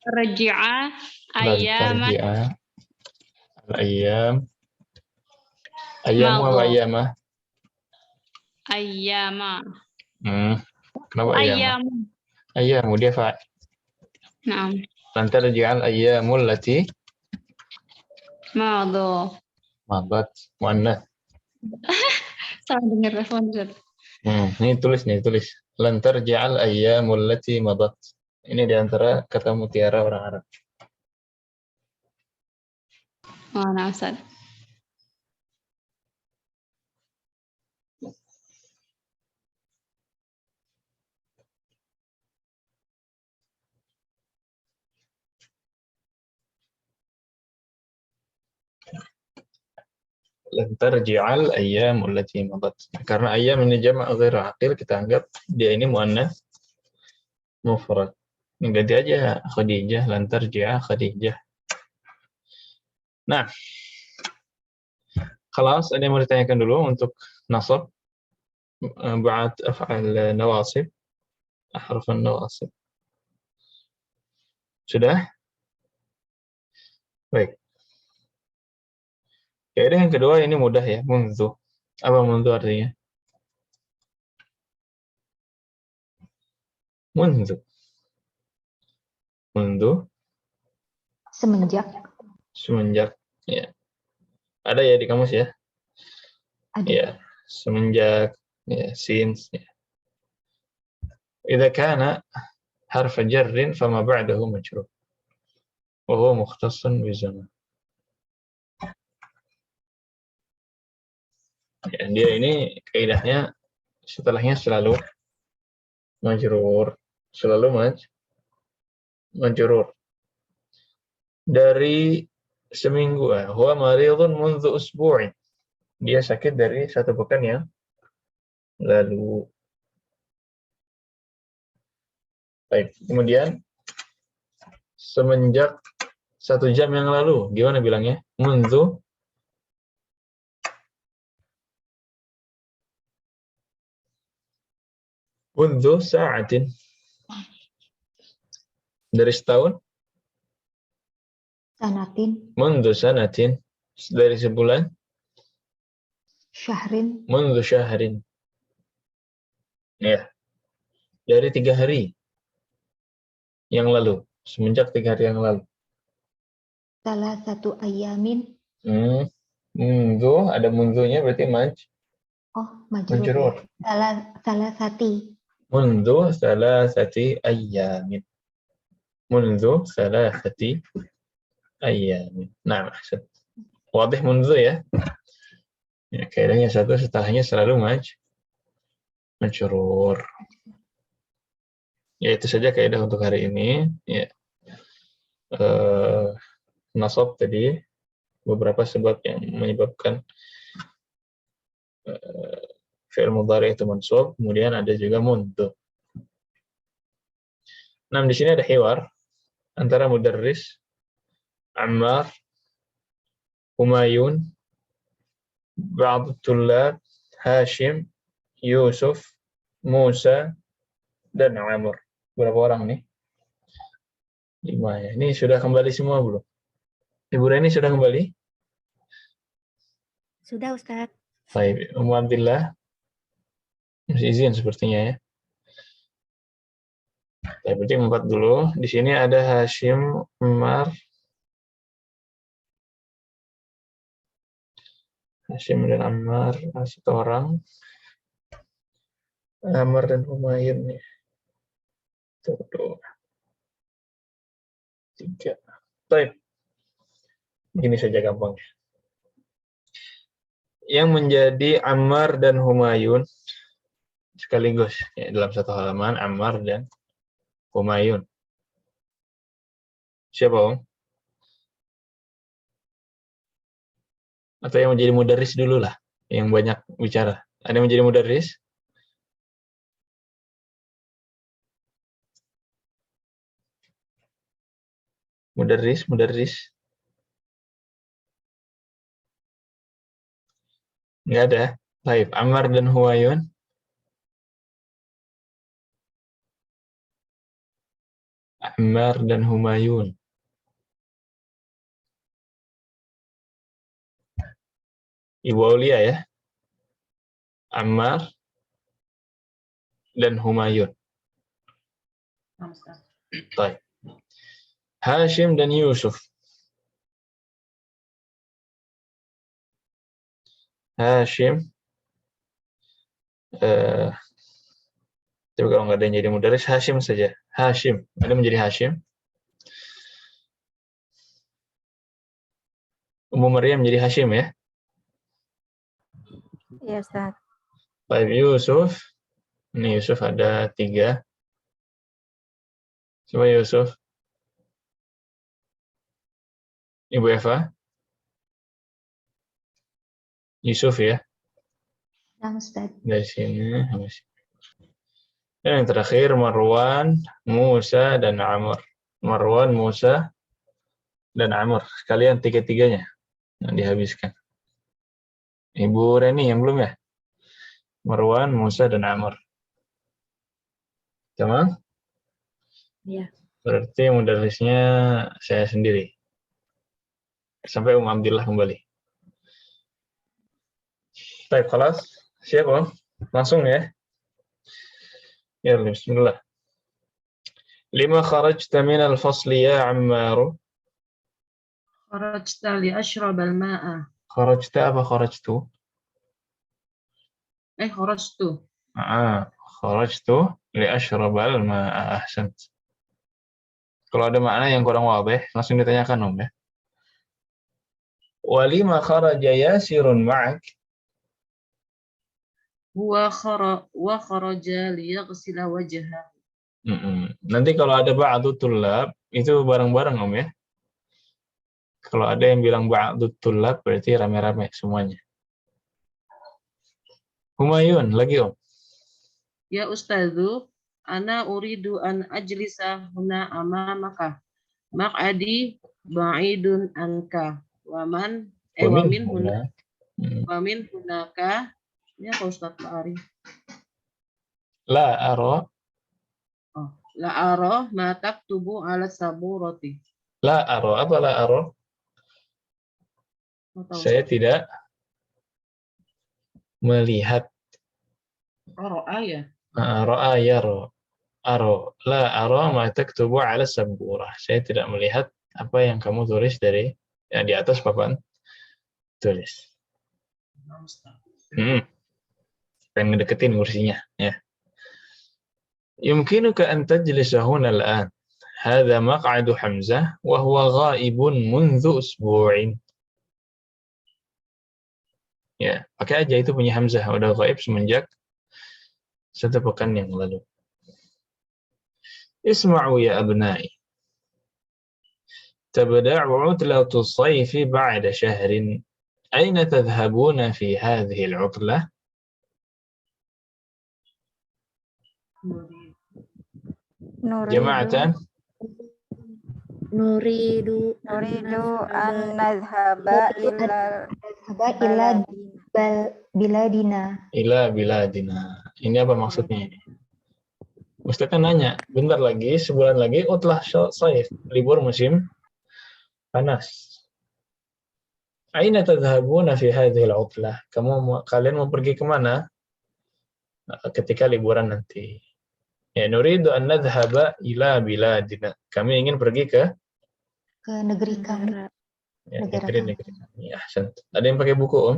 [SPEAKER 3] Raji'a
[SPEAKER 1] Lan
[SPEAKER 3] ayyaman.
[SPEAKER 1] tarji'a al-ayyam. Ayyamu apa ayyama?
[SPEAKER 3] Ayyama.
[SPEAKER 1] Kenapa ayyama?
[SPEAKER 3] Ayyamu.
[SPEAKER 1] Ayyamu dia fa'il.
[SPEAKER 3] Naam.
[SPEAKER 1] Lan tarji'al ayyamul lati
[SPEAKER 3] Madha.
[SPEAKER 1] madat muannas.
[SPEAKER 3] Salah dengar respon Ustaz.
[SPEAKER 1] Ini tulis. Lan tarji'al ayyamul lati madat. Ini diantara kata mutiara orang Arab.
[SPEAKER 3] Oh, naam Ustaz.
[SPEAKER 1] Lan tarji'al ayyamul lati madat. Karena ayyam ini jamak ghairu aqil, kita anggap dia ini muannas mufrad. Ganti aja Khadijah, lan tarji'a Khadijah. Nah, خلاص ada yang mau ditanyakan dulu untuk nasab بعد أفعال nawasib, ahruf nawasib. Sudah? Baik. Kayaknya yang kedua ini mudah ya, mundu. Apa mundu artinya? Mundu. Semenjak. Ya. Ada ya di kamus ya?
[SPEAKER 2] Ada.
[SPEAKER 1] Ya. Semenjak. Ya. Since. Ya. إذا كان حرف جر فما بعده مجرور وهو مختص بزمان. Ya, dia ini kaidahnya setelahnya selalu majrur, majrur. Dari seminggu, huwa maridun mundu usbu'in. Dia sakit dari 1 pekan yang lalu. Baik, kemudian semenjak 1 jam yang lalu, gimana bilangnya? Mundu sa'atin. Dari setahun?
[SPEAKER 2] Sanatin.
[SPEAKER 1] Mundu sanatin. Dari sebulan?
[SPEAKER 2] Syahrin.
[SPEAKER 1] Mundu syahrin. Ya. Dari 3 hari yang lalu. Semenjak 3 hari yang lalu.
[SPEAKER 2] Salah satu ayamin.
[SPEAKER 1] Mundu, ada mundunya berarti
[SPEAKER 2] Oh, majrur.
[SPEAKER 1] Majrur.
[SPEAKER 2] Salah sati.
[SPEAKER 1] Mundu salasati ayyamin. Mundu salasati ayyamin. Nah, maksud. Wadih mundu ya. Ya, kaidahnya satu, setelahnya selalu majrur. Ya, itu saja kaidah untuk hari ini. Ya. Nasab tadi, beberapa sebab yang menyebabkan fi'il mudhari itu mansub, kemudian ada juga mundu. Nah, di sini ada hiwar antara mudarris, Ammar, Humayun, ba'd tullab, Hashim, Yusuf, Musa, dan Amr. Berapa orang nih? 5 ya. Ini sudah kembali semua belum? Ibu Reni sudah kembali?
[SPEAKER 4] Sudah, Ustaz.
[SPEAKER 1] Baik, Ummu Abdillah masih izin sepertinya ya. Ya, berarti 4 dulu. Di sini ada Hashim, Ammar, Hashim dan Ammar, 1 orang. Ammar dan Humayun nih. 1, 2, 3. Baik. Begini saja gampangnya. Yang menjadi Ammar dan Humayun sekaligus ya, dalam satu halaman, Ammar dan Humayun. Siapa, Om? Atau yang menjadi mudarris dulu lah, yang banyak bicara. Ada yang menjadi mudarris? Mudarris. Enggak ada. Baik, Ammar dan Humayun. Ammar dan Humayun. Ibu Aulia ya. Ammar dan Humayun. Baik. Hashim dan Yusuf. Hashim. Tapi kalau nggak ada yang jadi mudarris, Hashim saja. Hashim. Ada yang menjadi Hashim? Ummu Maryam menjadi Hashim ya?
[SPEAKER 4] Iya, Ustaz.
[SPEAKER 1] Baik, Yusuf. Ini Yusuf ada 3. Coba Yusuf. Ibu Eva. Yusuf ya.
[SPEAKER 2] Yang Ustaz.
[SPEAKER 1] Dari sini. Dan yang terakhir Marwan, Musa, dan Amr. Marwan, Musa, dan Amr. Sekalian 3-3-nya yang dihabiskan. Ibu Reni yang belum ya? Marwan, Musa, dan Amr. Tamam?
[SPEAKER 4] Iya.
[SPEAKER 1] Berarti mudarrisnya saya sendiri. Sampai Abdillah kembali. Baik, kelas. Siap, Om? Langsung ya? Ya, bismillah. Lima kharajta min al-fasli ya Ammaru.
[SPEAKER 5] Kharajta li ashrab al-ma'a.
[SPEAKER 1] Kharajta apa kharajtu?
[SPEAKER 5] Kharajtu.
[SPEAKER 1] Kharajtu li ashrab al-ma'a. Ahsant. Kalau ada makna yang kurang wabih, langsung ditanyakan, Om ya. Walima kharaja Yasirun ma'ak.
[SPEAKER 5] Wa kharaja li yaghsila wajhahu.
[SPEAKER 1] Nanti kalau ada ba'du tullab, itu bareng-bareng, Om ya. Kalau ada yang bilang ba'du tullab, berarti rame-rame semuanya. Humayun, lagi, Om.
[SPEAKER 5] Ya Ustadzu, ana uridu an ajlisa huna amamaka. Maq'adi ba'idun anka. Wamin hunaka. Ini apa Ustaz Pak Ari?
[SPEAKER 1] La ara.
[SPEAKER 5] La ara ma taktubu ala saburati.
[SPEAKER 1] La ara. Apa la ara? Saya tidak melihat.
[SPEAKER 5] Ra'a ya?
[SPEAKER 1] Ra'a yara. Aro. La ara ma taktubu ala saburah. Saya tidak melihat apa yang kamu tulis dari yang di atas papan tulis. pengen ngedeketin kursinya ya. Yumkinuka an tajlisa huna al-an. Hadha maq'adu Hamzah wa huwa ghaibun mundhu usbu'in. Ya, pakai aja itu punya Hamzah, udah ghaib semenjak 1 pekan yang lalu. Isma'u ya abnai. تبدأ عطلة الصيف بعد شهر. أين تذهبون في هذه العطلة؟ جماعة
[SPEAKER 4] Nuridu an nadhhaba
[SPEAKER 2] biladina.
[SPEAKER 1] Ila biladina. Ini apa maksudnya ini? Ustaz kan nanya, bentar lagi, sebulan lagi, utlah saif, libur musim panas. Aina tadhhabuna fi hadhihi al-utlah? Kalian mau pergi kemana ketika liburan nanti? Ya, nuridu an nadhhaba ila biladina. Kami ingin pergi ke
[SPEAKER 2] negeri kami.
[SPEAKER 1] Ya,
[SPEAKER 2] Negara
[SPEAKER 1] negeri kami. Ya, ada yang pakai buku, Om?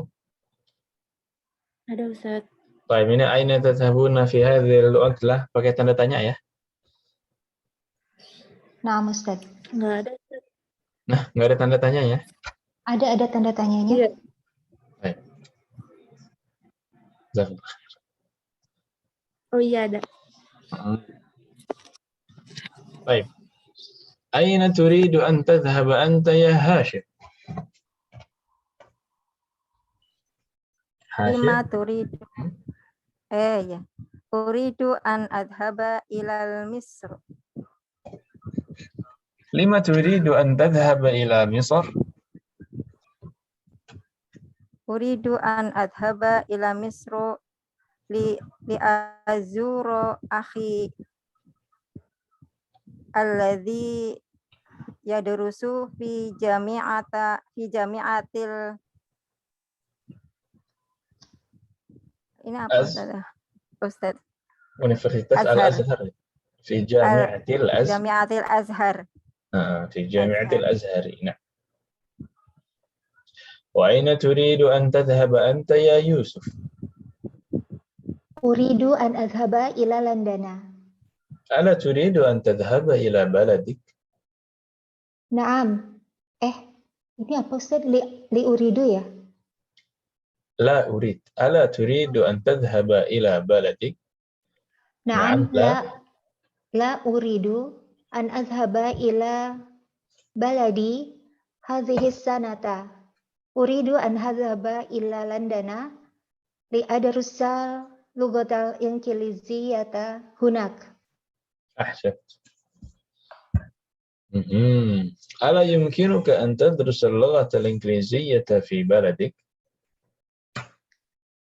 [SPEAKER 4] Ada, Ustaz.
[SPEAKER 1] Baik, ini aina tadhhabuna fi hadhihi al-utlah, pakai tanda tanya ya.
[SPEAKER 2] Nah, Ustaz.
[SPEAKER 4] Enggak ada.
[SPEAKER 1] Nah, nggak ada tanda tanya ya?
[SPEAKER 2] Ada tanda tanyanya.
[SPEAKER 4] Iya.
[SPEAKER 1] Baik. Jazakallah.
[SPEAKER 4] Oh iya ada.
[SPEAKER 1] Baik. Aina turidu an tadhhaba anta ya Hashim?
[SPEAKER 4] Lima turidu. Ya. Uridu an adhaba ilal Misr.
[SPEAKER 1] Lima turidu an tadhhaba ila Misr?
[SPEAKER 4] Uridu an adhaba ila Misr li azuro akhi alladhi yadrusu fi jami'atil ini apa Ustaz?
[SPEAKER 1] Universitas Al-Azhar. Fi Jami'atil
[SPEAKER 4] Azhar.
[SPEAKER 1] في جامعة الأزهر. نعم. وأين تريد أن تذهب أنت يا يوسف؟
[SPEAKER 2] أريد أن أذهب إلى لندن.
[SPEAKER 1] ألا تريد أن تذهب إلى بلدك؟
[SPEAKER 2] نعم. Ini apa Ustaz? Li uridu ya?
[SPEAKER 1] لا أريد. ألا تريد أن تذهب إلى بلدك؟
[SPEAKER 2] نعم. لا أريد أن أذهب إلى بلدي هذه السنة. أريد أن أذهب إلى لندن لأدرس اللغة الإنجليزية هناك.
[SPEAKER 1] أحسنت. ألا يمكنك أن تدرس اللغة الإنجليزية في بلدك؟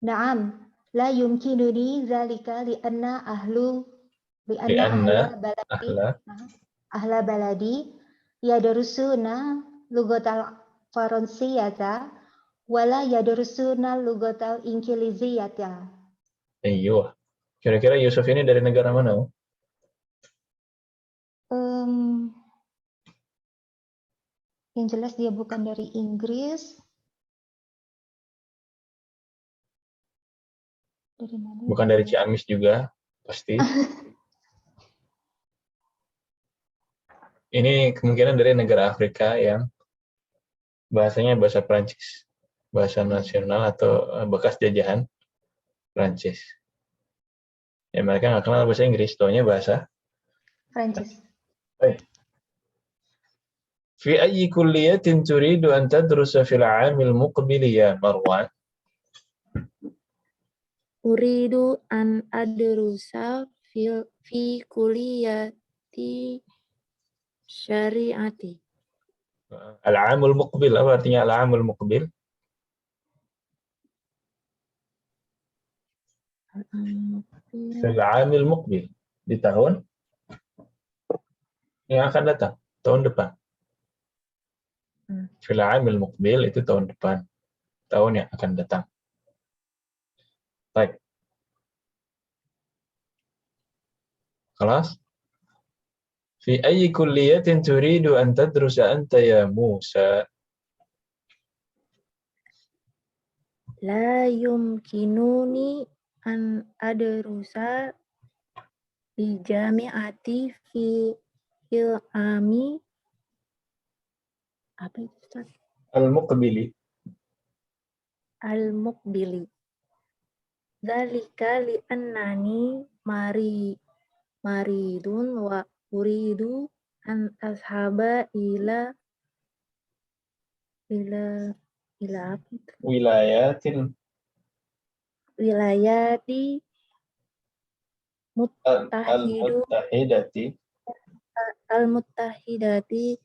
[SPEAKER 2] نعم. لا يمكنني ذلك لأن أهل بلدي يدرسون لغة الفرنسية ولا يدرسون اللغة الإنجليزية.
[SPEAKER 1] Iya. Kira-kira Yusuf ini dari negara mana?
[SPEAKER 2] Yang jelas dia bukan dari Inggris. Dari mana?
[SPEAKER 1] Bukan dari Ciamis juga, pasti. Ini kemungkinan dari negara Afrika yang bahasanya bahasa Prancis, bahasa nasional atau bekas jajahan Prancis. Ya, mereka nggak kenal bahasa Inggris, taunya bahasa
[SPEAKER 2] Prancis.
[SPEAKER 1] في أي كلية تريد أن تدرس في العام المقبل يا مروان؟
[SPEAKER 4] Uridu an adrusa fi kulliyati syariati.
[SPEAKER 1] العام المقبل, apa artinya العام المقبل? في العام المقبل, di tahun yang akan datang, tahun depan. في العام المقبل itu tahun depan, tahun yang akan datang. Baik. خلاص. في أي كلية تريد أن تدرس أنت يا موسى؟
[SPEAKER 4] La yumkinuni an adrusa di jami'ati fil ami apa itu Ustaz?
[SPEAKER 1] Al-muqbili.
[SPEAKER 4] Al-muqbili. Dzalika li annani maridun wa uridu an ashaba ila apa itu? Wilayati
[SPEAKER 1] Al-muttahidati.
[SPEAKER 4] al-muttahidati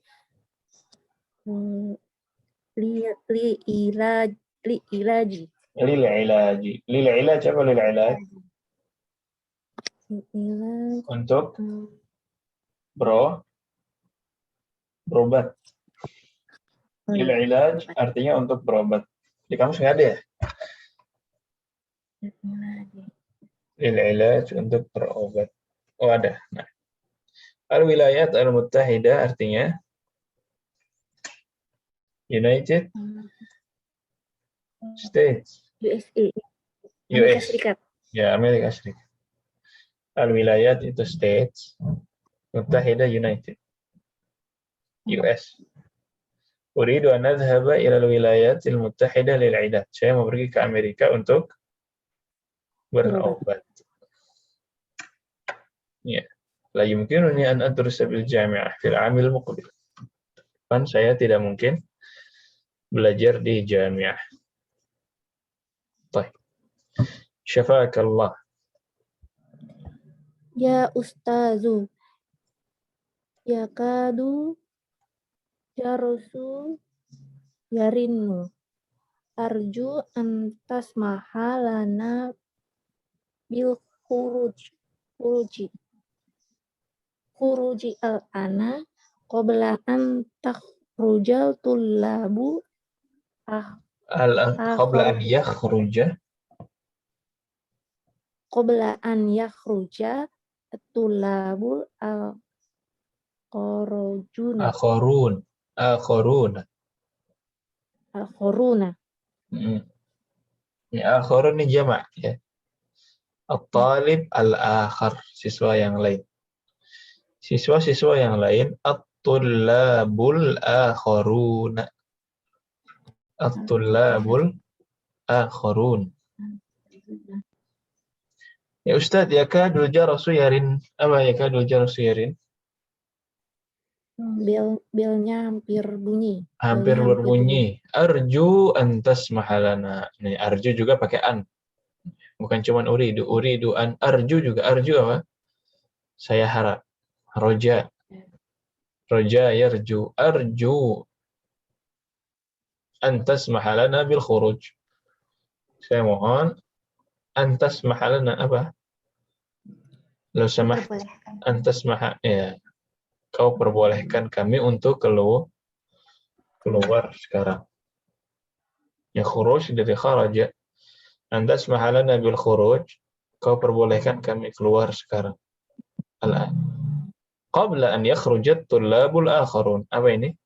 [SPEAKER 4] ilaji.
[SPEAKER 1] Lil-ilaj apa lil-ilaj? Untuk berobat. Lil-ilaj artinya untuk berobat. Di kamus nggak ada ya? Lil-ilaj untuk berobat. Oh ada. Nah. Al-wilayat al-muttahida artinya United States.
[SPEAKER 4] USA.
[SPEAKER 1] US.
[SPEAKER 4] Serikat.
[SPEAKER 1] Ya, Amerika Serikat. Al-wilayat itu States. Muttahida United. US. Uridu an adhhaba ila al-wilayat al-muttahida lil-'idat. Saya mau pergi ke Amerika untuk berobat. Ya. La yumkinuni an adrusa bil jami'ah fil 'amil muqbil. Kan saya tidak mungkin belajar di jami'ah. Baik. Syafakallah.
[SPEAKER 4] Ya Ustazu. Ya kadu jarusu yarinmu. Arju antas mahalana bil khuruji al-ana qabla an takhrujal tullabu
[SPEAKER 1] Qabla an yakhruja
[SPEAKER 4] tullabul al-khuruna.
[SPEAKER 1] Ya, akhirun ini jamak ya. At-talib al-akhar, siswa yang lain. Siswa-siswa yang lain, at-tullabul akharuna. At-tullabul akharun. Ya Ustaz, yakadul jarasu yarin. Apa yakadul jarasu yarin?
[SPEAKER 4] Belnya hampir bunyi.
[SPEAKER 1] Hampir berbunyi. Arju antas mahalana. Nih, arju juga pakai an. Bukan cuma uridu. Uridu an. Arju juga. Arju apa? Saya harap. Roja. Roja yarju. Arju antas mahalana bil khuruj. Saya mohon antas mahalana apa? Lo samah antas mahal ya. Kau perbolehkan kami untuk keluar sekarang. Ya khuruj dari kharaja. Antas mahalana bil khuruj. Kau perbolehkan kami keluar sekarang. Al-an. Qabla an yakhrujat tullabul akharun. Apa ini?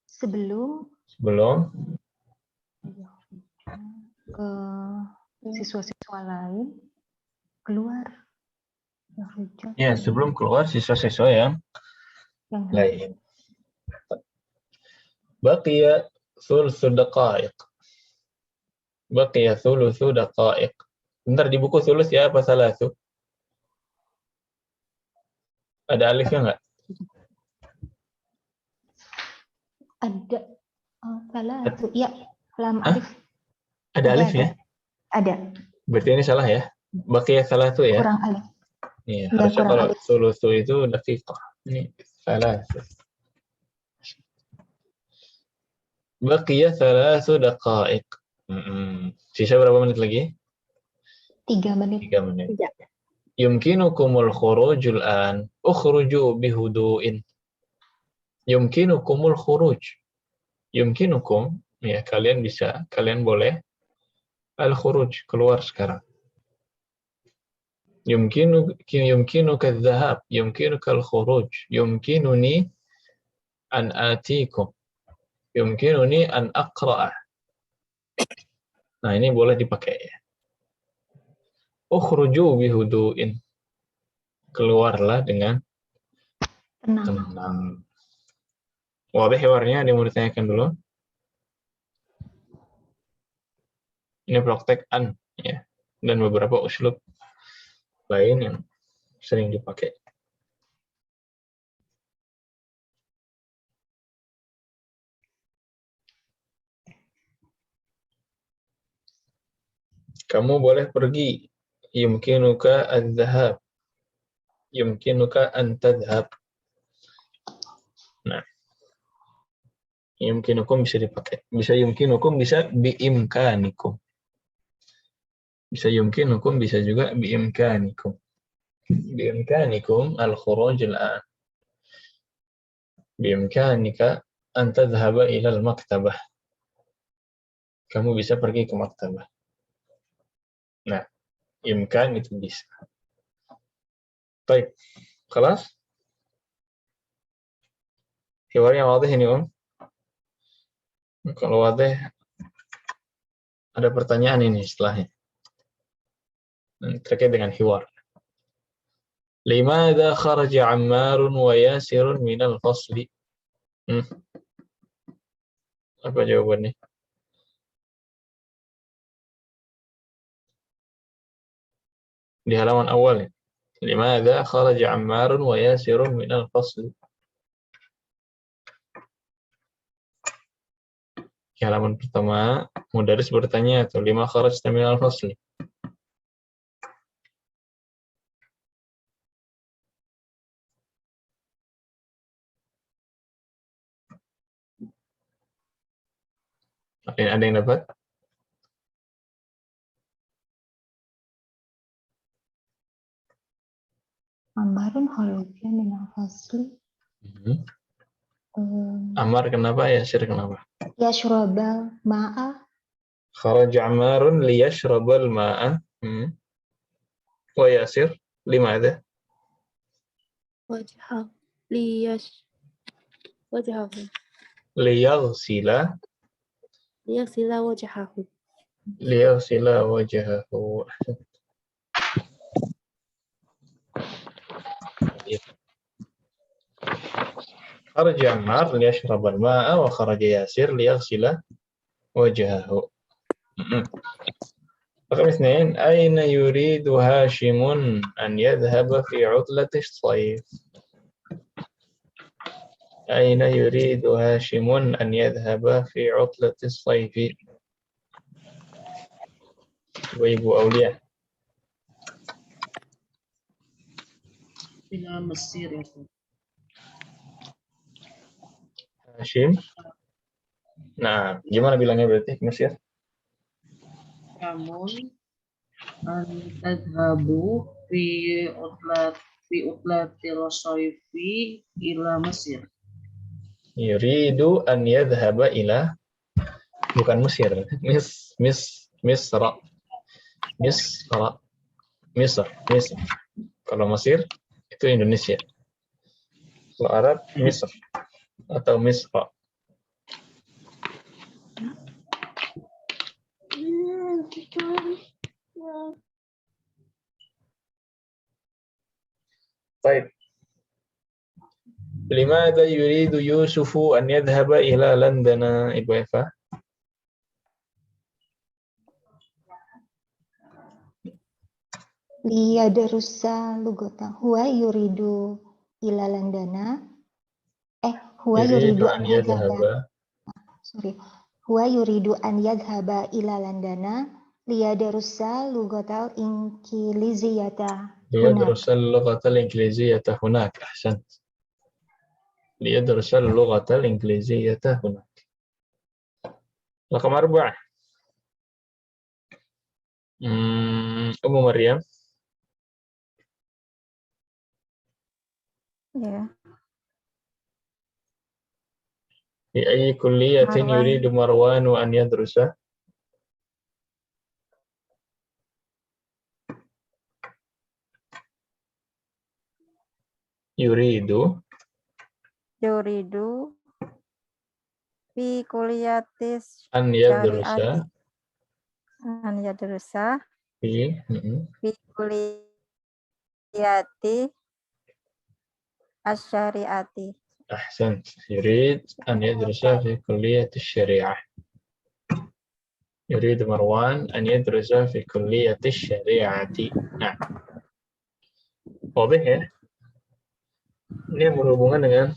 [SPEAKER 2] Sebelum siswa-siswa lain keluar.
[SPEAKER 1] Ya, sebelum keluar siswa-siswa yang lain. Baqiya thuluthu daqaiq. Baqiya thuluthu daqaiq. Bentar, di buku thuluth ya apa salathu? Ada alifnya enggak?
[SPEAKER 2] Ada. Salathu. Ya, lam alif.
[SPEAKER 1] Ada alif ya?
[SPEAKER 2] Ada.
[SPEAKER 1] Berarti ini salah ya? Baqiya salathu ya?
[SPEAKER 2] Kurang alif.
[SPEAKER 1] Iya, harusnya kalau thuluthu itu daqiqah. Ini salathu. Baqiya thalathu daqaiq. Sisa berapa menit lagi?
[SPEAKER 2] 3 menit.
[SPEAKER 1] 3 menit. Yumkinukumul khurujul an. Ukhruju bihudu'in. Yumkinukumul khuruj. Yumkinukum, ya kalian bisa, kalian boleh al-khuruj, keluar sekarang. Yumkinuka adh-dhahab, yumkinuka al-khuruj, yumkinuni an atikum. Yumkinuni an aqra'a. Nah, ini boleh dipakai ya. Ukhruju bihudu'in. Keluarlah dengan
[SPEAKER 2] Tenang.
[SPEAKER 1] tenang. Wadah hewarnya, ada yang mau ditanyakan dulu? Ini praktek an, ya. Dan beberapa uslub lain yang sering dipakai. Kamu boleh pergi. Yumkinuka an-dhahab. Yumkinuka an tadhhab. Nah, yumkinukum bisa dipakai. Bisa yumkinukum, bisa biimkanikum. Bisa yumkinukum, bisa juga biimkanikum. Biimkanikum al-khuruj al-an. Biimkanika an tadhhaba ila al-maktabah. Kamu bisa pergi ke maktabah. Nah, imkan itu bisa. Baik, kelas? Hiwarnya wadih ini, Om. Kalau wadih, ada pertanyaan ini setelahnya. Terkait dengan hiwar. Limadha kharaja Ammarun wa Yasirun minal fasli? Apa jawabannya? Di halaman awal ya. Limadha kharaja Ammarun wa Yasirun minal fasli? Di halaman pertama, mudaris bertanya atau lima kharajta minal fasli? Ada yang dapat?
[SPEAKER 2] Ammarun kharaja minal fasli.
[SPEAKER 1] Ammar kenapa? Yasir kenapa?
[SPEAKER 2] Yashrabal ma'a.
[SPEAKER 1] Kharaja Ammarun liyashrabal ma'a. Wa Yasir limadha?
[SPEAKER 6] وجهه
[SPEAKER 1] Liyaghsila
[SPEAKER 6] ليغسل وجهه
[SPEAKER 1] wajhahu. Kharaja Ammar liyashrabal ma'a wa kharaja Yasir liyaghsila wajhahu. رقم 2 أين يريد هاشم أن يذهب في عطلة الصيف؟ أين يريد هاشم أن يذهب في عطلة الصيف؟ وإبو أولياء
[SPEAKER 5] Ila Mesir ya.
[SPEAKER 1] Hashim. Nah, gimana bilangnya berarti Mesir?
[SPEAKER 5] Namun an tadhabu fi utlatil shayfi ila Mesir.
[SPEAKER 1] Yuridu an yadhhaba ila, bukan Mesir, Misra. Misr. Kalau Mesir itu Indonesia. Kalau Arab Misr atau Misra. Baik. Limadha yuridu Yusufu an yadhhaba ila London, Ibu Eva?
[SPEAKER 2] Liyadrusa lugata. Huwa yuridu ila Landana. Huwa
[SPEAKER 1] Yuridu
[SPEAKER 2] yuridu
[SPEAKER 1] an
[SPEAKER 2] an yadhhaba.
[SPEAKER 1] yadhhaba.
[SPEAKER 2] Sorry. Huwa yuridu an yadhhaba ila Landana liyadrusa lugatal inkiliziyata.
[SPEAKER 1] ليدرس اللغة الإنجليزية هناك. أحسنت. ليدرس اللغة الإنجليزية هناك. رقم 4. Ummu Maryam.
[SPEAKER 4] Ya.
[SPEAKER 1] Di ayyi kulliyatin
[SPEAKER 4] Marwan.
[SPEAKER 1] yuridu Marwanu an yadrusa? Yuridu
[SPEAKER 4] fi kuliyatis
[SPEAKER 1] an yadrusa
[SPEAKER 4] syariati an yadrusa
[SPEAKER 1] Fi
[SPEAKER 4] kulliyati asyariati.
[SPEAKER 1] أحسنت. يريد أن يدرس في كلية الشريعة. يريد مروان أن يدرس في كلية الشريعة. نعم. واضح ya? Ini yang berhubungan dengan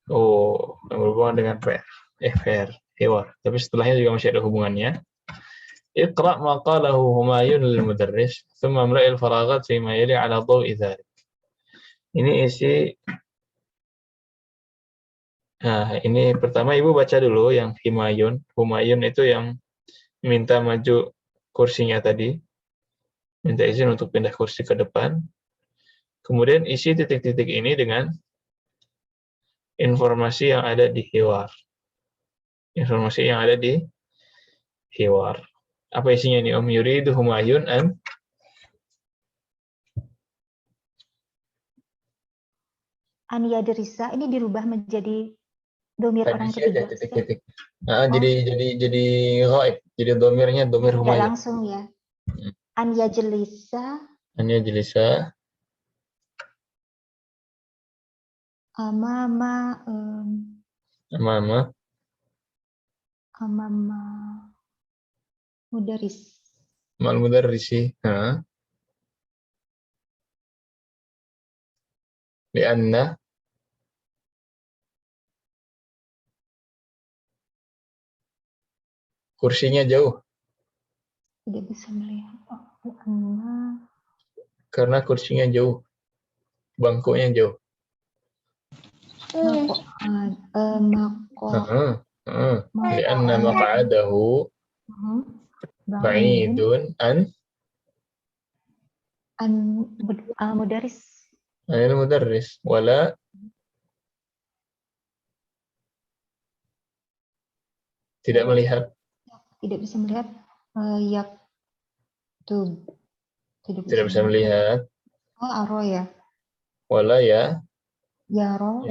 [SPEAKER 1] yang berhubungan dengan fair, hiwar. Tapi setelahnya juga masih ada hubungannya. اقرأ ما قاله همايون للمدرس ثم املأ الفراغات فيما يلي على ضوء ذلك. Ini isi. Nah, ini pertama Ibu baca dulu yang Humayun. Humayun itu yang minta maju kursinya tadi. Minta izin untuk pindah kursi ke depan. Kemudian isi titik-titik ini dengan informasi yang ada di hiwar. Informasi yang ada di hiwar. Apa isinya nih Om? Yuridu Humayun
[SPEAKER 2] an yadrisa ini dirubah menjadi domir orang ketiga.
[SPEAKER 1] Titik-titik. Nah, jadi ghaib. Jadi domirnya domir
[SPEAKER 2] Tidak
[SPEAKER 1] Humayun.
[SPEAKER 2] langsung ya. An yajlisa amama mudaris.
[SPEAKER 1] Mal mudarrisi. Lianna kursinya jauh.
[SPEAKER 2] Tidak bisa melihat.
[SPEAKER 1] Karena kursinya jauh. Bangkunya jauh. Lianna maq'adahu ba'idun
[SPEAKER 2] mudaris.
[SPEAKER 1] Anil mudarris. Wala tidak melihat.
[SPEAKER 2] Tidak bisa melihat.
[SPEAKER 1] Tidak bisa melihat.
[SPEAKER 2] Oh, aro ya.
[SPEAKER 1] Wala ya.
[SPEAKER 2] Yaro.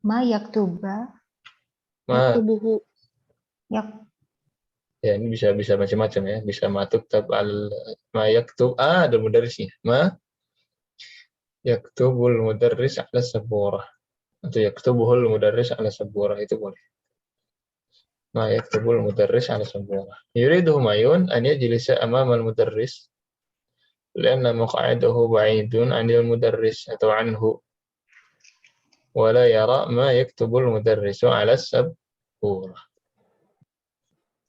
[SPEAKER 2] Ma yaktuba.
[SPEAKER 6] Yaktubuhu.
[SPEAKER 1] Ya, ini bisa macam-macam ya. Bisa matuktab al ma yaktub. Ada mudarrisnya. Ma yaktubul mudarris ala saburah. Atau yaktubuhul mudarris ala saburah, itu boleh. Ma yaktubul mudarris ala saburah. Yuridu Humayun an yajlisa amama al-mudarris lianna maq'adahu ba'idun 'anil mudarris atau 'anhu. Wala yara ma yaktubul mudarrisu ala saburah.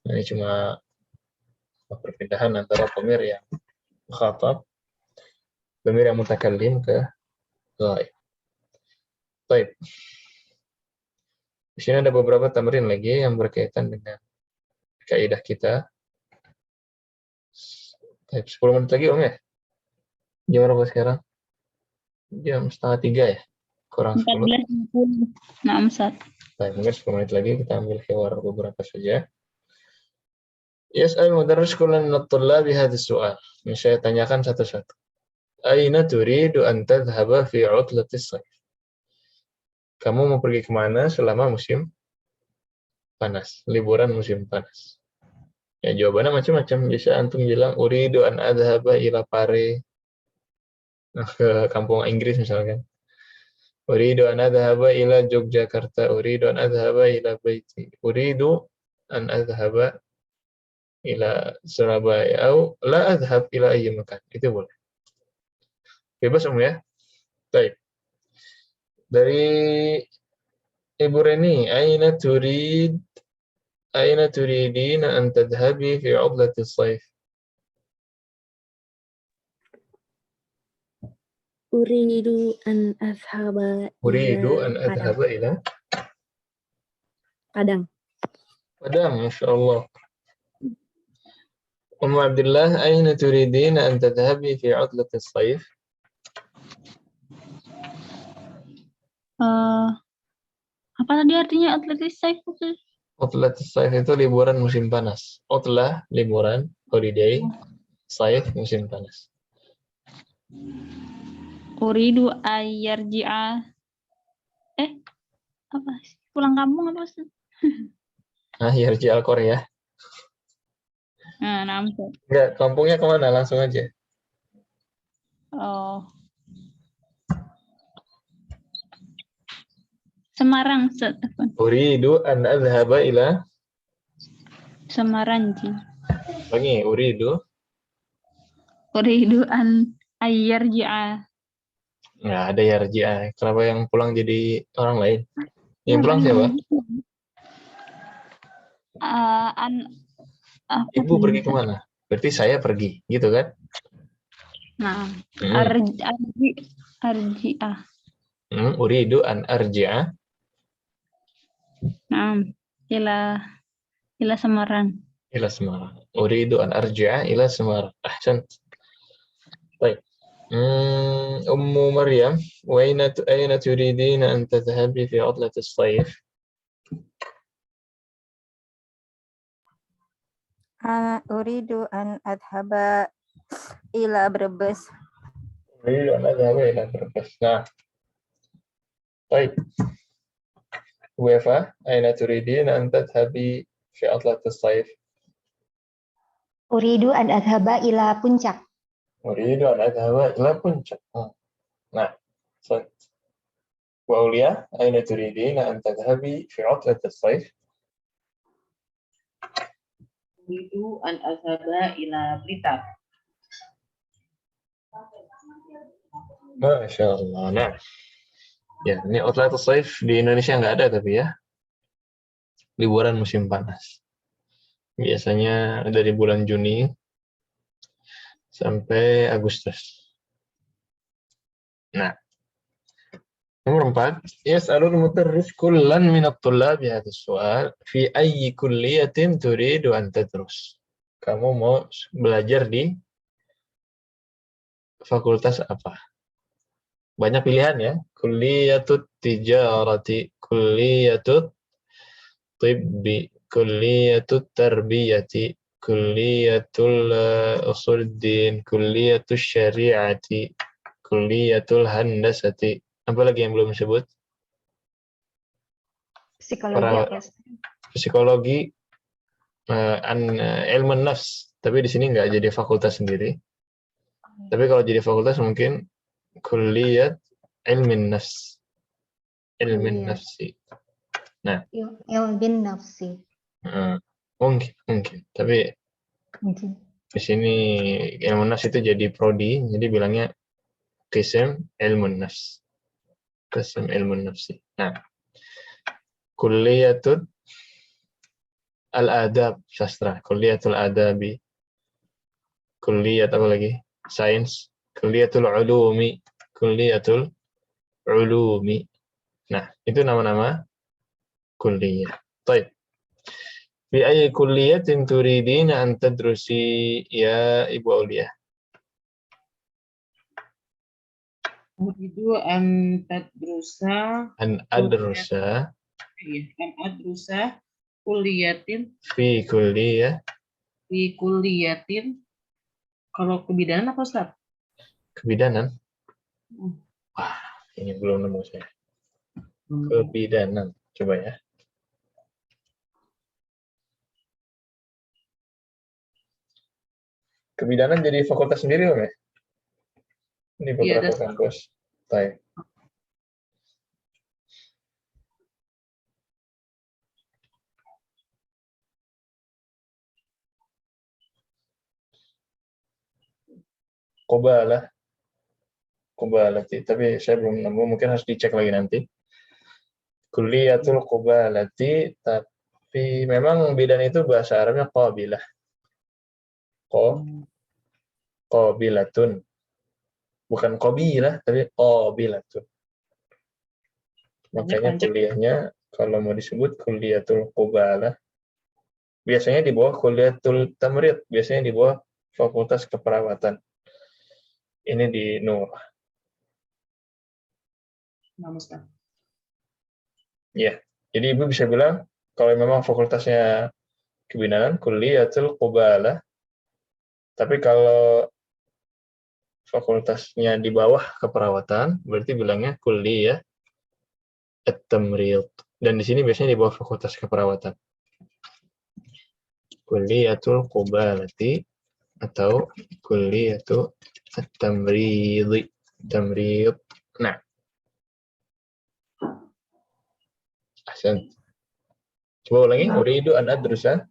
[SPEAKER 1] Ini cuma perpindahan antara dhamir yang mukhatab, dhamir yang mutakallim ke ghaib. Baik. Di sini ada beberapa tamrin lagi yang berkaitan dengan kaidah kita. Baik, 10 menit lagi Om ya? Jam berapa sekarang? Jam 2:30 ya? Kurang 10.
[SPEAKER 3] 14.50. Nah, Ustaz.
[SPEAKER 1] Baik, mungkin 10 menit lagi kita ambil hiwar beberapa saja. Yas'al mudarris kullan at-tullabi hadhis su'al. Ini saya tanyakan satu-satu. Aina turidu an tadhhaba fi 'utlatis shayf? Kamu mau pergi kemana selama musim panas, liburan musim panas? Ya, jawabannya macam-macam. Bisa antum bilang uridu an adhhaba ila Pare, ke kampung Inggris misalkan. Uridu an adhhaba ila Yogyakarta, uridu an adhhaba ila baiti, uridu an adhhaba ila Surabaya, atau la adhhab ila ayyi makan. Itu boleh. Bebas ya. Baik. Dari Ibu Reni, aina turidina an tadhhabi fi 'udlati shayf?
[SPEAKER 6] Uridu an adhhaba
[SPEAKER 1] ila
[SPEAKER 6] Padang.
[SPEAKER 1] Padang, Masya Allah. Abdullah, aina turidina an tadhhabi fi 'udlati shayf?
[SPEAKER 3] Apa tadi artinya atletis saif?
[SPEAKER 1] Utlatis shayf itu liburan musim panas. Utlah liburan, holiday. Shayf musim panas.
[SPEAKER 3] Uridu ayyarji'a. Apa? Pulang kampung apa, Ustaz?
[SPEAKER 1] Yarji al Korea.
[SPEAKER 3] Nah, Ustaz.
[SPEAKER 1] Enggak, kampungnya kemana? Langsung aja.
[SPEAKER 3] Oh. Semarang, Ustaz.
[SPEAKER 1] Uridu an adhaba ila.
[SPEAKER 3] Semarang, Ji.
[SPEAKER 1] Lagi, uridu.
[SPEAKER 3] Uridu an ayyarji'a.
[SPEAKER 1] Nggak ada yarji. Kenapa yang pulang jadi orang lain? Yang pulang siapa? Ibu pergi kemana? Berarti saya pergi, gitu kan?
[SPEAKER 3] Nah, arji'ah.
[SPEAKER 1] Uridu an arji'a.
[SPEAKER 3] Nah, ila Semarang.
[SPEAKER 1] Ila Semarang. Uridu an arji'a ila Semarang. Ahsan. Baik. Ummu Maryam, أين تريدين أن تذهبي في عطلة الصيف؟
[SPEAKER 4] Uridu an adhaba ila Brebes.
[SPEAKER 1] أريد أن أذهب إلى Brebes. Nah, طيب. وفاء, أين تريدين أن تذهبي في عطلة الصيف؟
[SPEAKER 2] Uridu an adhaba ila Puncak.
[SPEAKER 1] أريد أن أذهب إلى Puncak. Nah, وأولياء, أين تريدين أن تذهبي في عطلة الصيف؟
[SPEAKER 5] Uridu an azhaba ila Blitar.
[SPEAKER 1] Masya Allah. Nah, ya, ini outlet saif di Indonesia nggak ada tapi ya. Liburan musim panas. Biasanya dari bulan Juni sampai Agustus. Nah, nomor 4. Yas'alul mudarris kullan min at-tullab hadha as-su'al fi ayyi kulliyatin turidu an tadrus. Kamu mau belajar di fakultas apa? Banyak pilihan ya. Kulliyatut tijarati, kulliyatut tibbi, kulliyatut tarbiyati, kulliyatul usuluddin, kulliyatul syari'ati, kulliyatul handasati. Apa lagi yang belum disebut?
[SPEAKER 2] Psikologi.
[SPEAKER 1] Psikologi, ilmu nafs. Tapi di sini nggak jadi fakultas sendiri. Tapi kalau jadi fakultas mungkin kulliyat ilmin nafs. Ilmin nafsi. Nah,
[SPEAKER 2] ilmin nafsi.
[SPEAKER 1] Mungkin. Tapi di sini ilmu nafs itu jadi prodi, jadi bilangnya qism ilmu nafs. Qism ilmu nafsi. Nah, kulliyatul al-adab, sastra, kulliyatul adabi, kulliyat apa lagi? Sains, kulliyatul ulumi, kulliyatul ulumi. Nah, itu nama-nama kulliyah. Baik. Bi ayyi kulliyatin turidina an tadrusi ya Ibu Aulia?
[SPEAKER 5] Uridu an tadrusa.
[SPEAKER 1] An adrusa.
[SPEAKER 5] An adrusa kuliyatin.
[SPEAKER 1] Fi kulliyah.
[SPEAKER 5] Fi kulliyatin. Kalau kebidanan apa, Ustaz?
[SPEAKER 1] Kebidanan? Wah, ini belum nemu saya. Kebidanan. Coba ya. Kebidanan jadi fakultas sendiri, Om ya? Ini beberapa kampus. Baik. Qobalati, tapi saya belum nemu, mungkin harus dicek lagi nanti. Kulliyatul qobalati, tapi memang bidan itu bahasa Arabnya qabilah. Qabilatun. Bukan qabilah, tapi qabilatun. Makanya kuliahnya kalau mau disebut kulliyatul qobalah, biasanya di bawah kulliyatul tamrid, biasanya di bawah fakultas keperawatan. Ini di Nur. Ya, jadi Ibu bisa bilang kalau memang fakultasnya kebidanan kulliyatul qobalah, tapi kalau fakultasnya di bawah keperawatan berarti bilangnya kulliyah at-tamrid. Dan di sini biasanya di bawah fakultas keperawatan. kulliyatul qubalati atau kulliyatu at-tamrid. Tamrid. Nah, ahsan. Coba ulangi. Uridu an adrusa.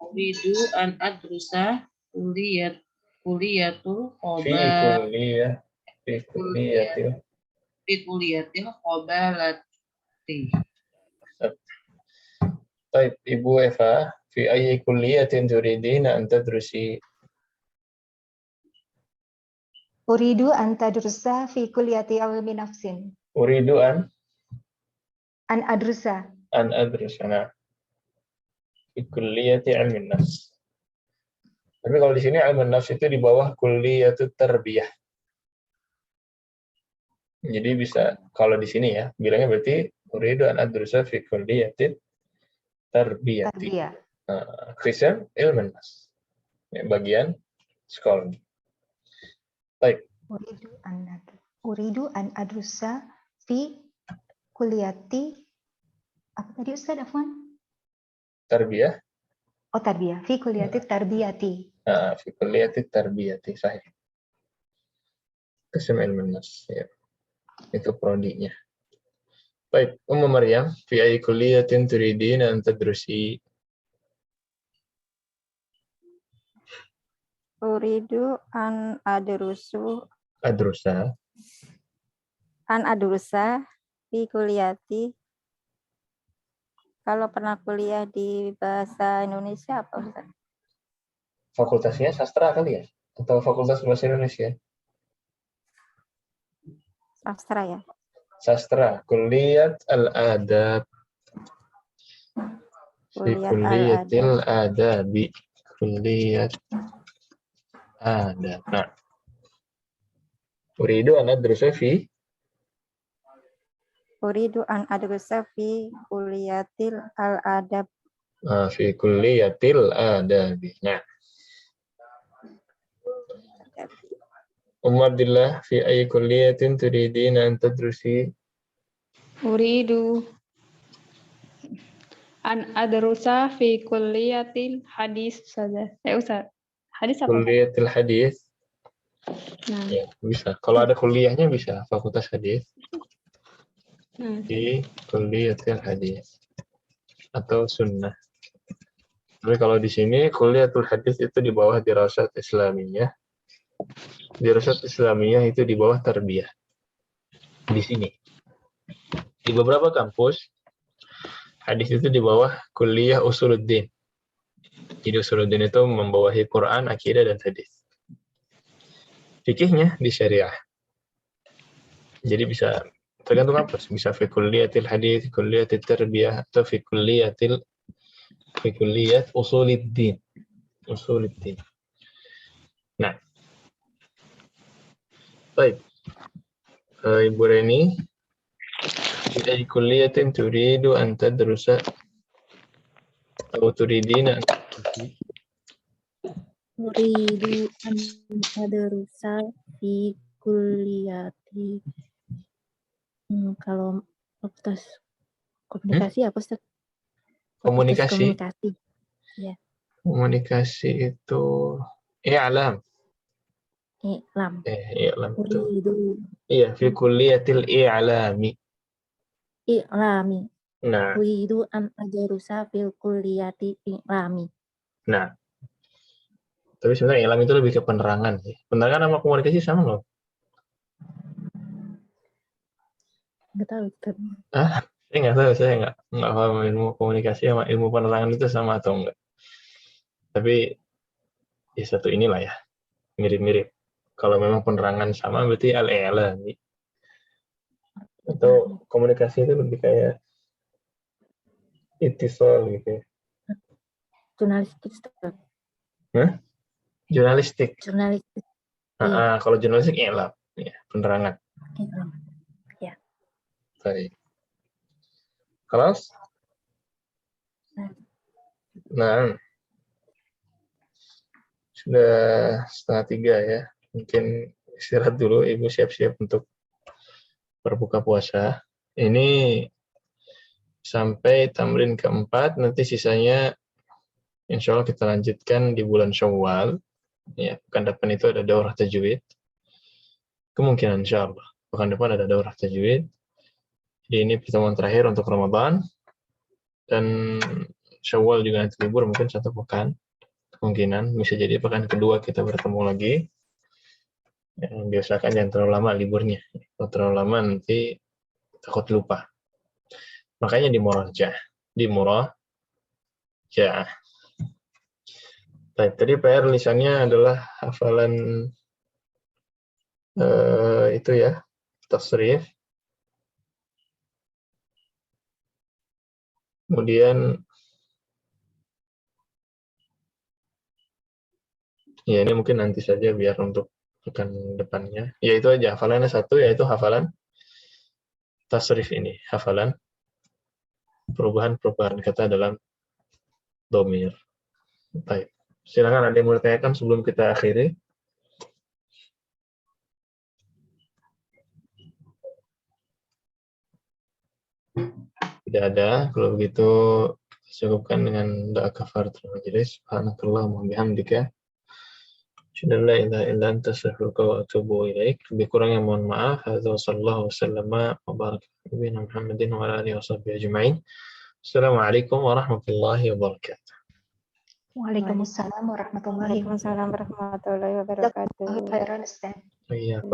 [SPEAKER 5] Uridu an adrusa kuliyatul
[SPEAKER 1] Fi kulliyatil.
[SPEAKER 5] Fi kuliyatil qabalati.
[SPEAKER 1] Baik, Ibu Eva, fi ayyi kulliyatin turidina an tadrusi?
[SPEAKER 2] Uridu an tadrusa fi kulliyati ilmi nafsin.
[SPEAKER 1] Uridu an
[SPEAKER 2] Adrusa.
[SPEAKER 1] adrusa fi kulliyati ilmi nafs. Tapi kalau di sini ilmu nafs itu di bawah kulliyatut tarbiyah. Jadi bisa kalau di sini ya, bilangnya berarti uridu an adrusa fi kulliyatit tarbiyati.
[SPEAKER 2] Tarbiyah.
[SPEAKER 1] Christian ilmu nafs. Ya, bagian sekolah. Baik.
[SPEAKER 2] Uridu an adrusa fi kulliyati apa tadi Ustaz Afwan?
[SPEAKER 1] Tarbiyah.
[SPEAKER 2] Oh, tarbiyah. Fi kulliyati tarbiyati.
[SPEAKER 1] Fi kulliyati tarbiyati, sahih. Qism ilmu nafs, ya. Itu prodinya. Baik, Ummu Maryam, fi ayyi kulliyatin turidina an tadrusi?
[SPEAKER 4] Uridu an
[SPEAKER 1] Adrusa.
[SPEAKER 4] adrusa fi kuliati. Kalau pernah kuliah di bahasa Indonesia apa Ustaz?
[SPEAKER 1] Fakultasnya sastra kali ya? Atau fakultas bahasa Indonesia?
[SPEAKER 4] Sastra ya.
[SPEAKER 1] Sastra, kulliyat al-adab. Fi kulliyatil adabi. Kulliyat adab. Nah. Uridu an adrusa fi
[SPEAKER 4] kuliyatil al-adab.
[SPEAKER 1] fi kulliyatil adabi. Nah. Abdillah, fi ayyi kulliyatin turidina an tadrusi?
[SPEAKER 3] Uridu an adrusa fi kulliyatil hadis saja. Ustaz. Hadis apa?
[SPEAKER 1] Kulliyatil hadis.
[SPEAKER 3] Nah.
[SPEAKER 1] Ya, bisa. Kalau ada kuliahnya bisa fakultas hadis. Di kulliyatil hadis atau sunnah. Tapi kalau di sini kulliyatul hadis itu di bawah dirasat islamiyah. Dirasat islamiyah itu di bawah tarbiyah. Di sini. Di beberapa kampus hadis itu di bawah kuliah usuluddin. Jadi usuluddin itu membawahi Quran, akidah dan hadis. Fikihnya di syariah. Jadi bisa tergantung kampus, bisa fi kulliyatil hadis, kulliyatil tarbiyah atau fi kulliyat usuluddin. Usuluddin. Nah. Baik. Ibu Reni, fi kulliyatin turidu an tadrusa atau turidina an tadrusi?
[SPEAKER 6] Uridu an adrusa fi kulliyati. Kalau fakultas komunikasi apa Ustaz?
[SPEAKER 1] Komunikasi.
[SPEAKER 6] Ya.
[SPEAKER 1] Komunikasi itu i'lam.
[SPEAKER 6] I'lam.
[SPEAKER 1] I'lam itu.
[SPEAKER 6] Uridu.
[SPEAKER 1] Iya, fi kulliyatil i'lami.
[SPEAKER 6] I'lami.
[SPEAKER 1] Nah.
[SPEAKER 6] Uridu an adrusa fi kulliyati i'lami.
[SPEAKER 1] Nah. Tapi sebenarnya i'lam itu lebih ke penerangan sih. Penerangan sama komunikasi sama loh.
[SPEAKER 6] Nggak tahu.
[SPEAKER 1] Saya nggak tahu, saya nggak paham ilmu komunikasi sama ilmu penerangan itu sama atau enggak. Tapi ya satu inilah ya, mirip-mirip. Kalau memang penerangan sama berarti al-i'lami. Atau komunikasi itu lebih kayak ittisal gitu ya.
[SPEAKER 6] Jurnalistik.
[SPEAKER 1] Jurnalistik.
[SPEAKER 6] Jurnalistik.
[SPEAKER 1] Kalau jurnalistik i'lam, ya, penerangan.
[SPEAKER 6] I'lam. Ya.
[SPEAKER 1] Baik. Kelas? Nah, sudah 2:30 ya. Mungkin istirahat dulu, Ibu siap-siap untuk berbuka puasa. Ini sampai tamrin keempat, nanti sisanya insya Allah kita lanjutkan di bulan Syawal. Ya, pekan depan itu ada daurah tajwid. Kemungkinan insya Allah pekan depan ada daurah tajwid. Jadi ini pertemuan terakhir untuk Ramadan. Dan Syawal juga nanti libur mungkin 1 pekan. Kemungkinan bisa jadi pekan kedua kita bertemu lagi. Biasakan jangan terlalu lama liburnya. Kalau terlalu lama nanti takut lupa. Makanya di murajaah. Baik, tadi PR lisannya adalah hafalan itu ya, tasrif. Kemudian ya ini mungkin nanti saja biar untuk pekan depannya. Ya itu aja, hafalannya 1 yaitu hafalan tasrif ini, hafalan perubahan kata dalam dhamir. Baik. Silakan ada yang mau ditanyakan sebelum kita akhiri. Tidak ada. Kalau begitu cukupkan dengan doa kafaratul majelis. Subhanakallahumma wa bihamdika. Asyhadu an la ilaha illa anta astaghfiruka wa atubu ilaik. Lebih kurangnya mohon maaf. Hadza sallallahu wasallama wa baraka ala Muhammadin wa ala alihi washabbihi ajma'in. Assalamualaikum warahmatullahi wabarakatuh.
[SPEAKER 2] Waalaikumsalam warahmatullahi wabarakatuh.
[SPEAKER 4] Waalaikumsalam warahmatullahi wabarakatuh.
[SPEAKER 2] Khairan, Ustaz.
[SPEAKER 1] Iya,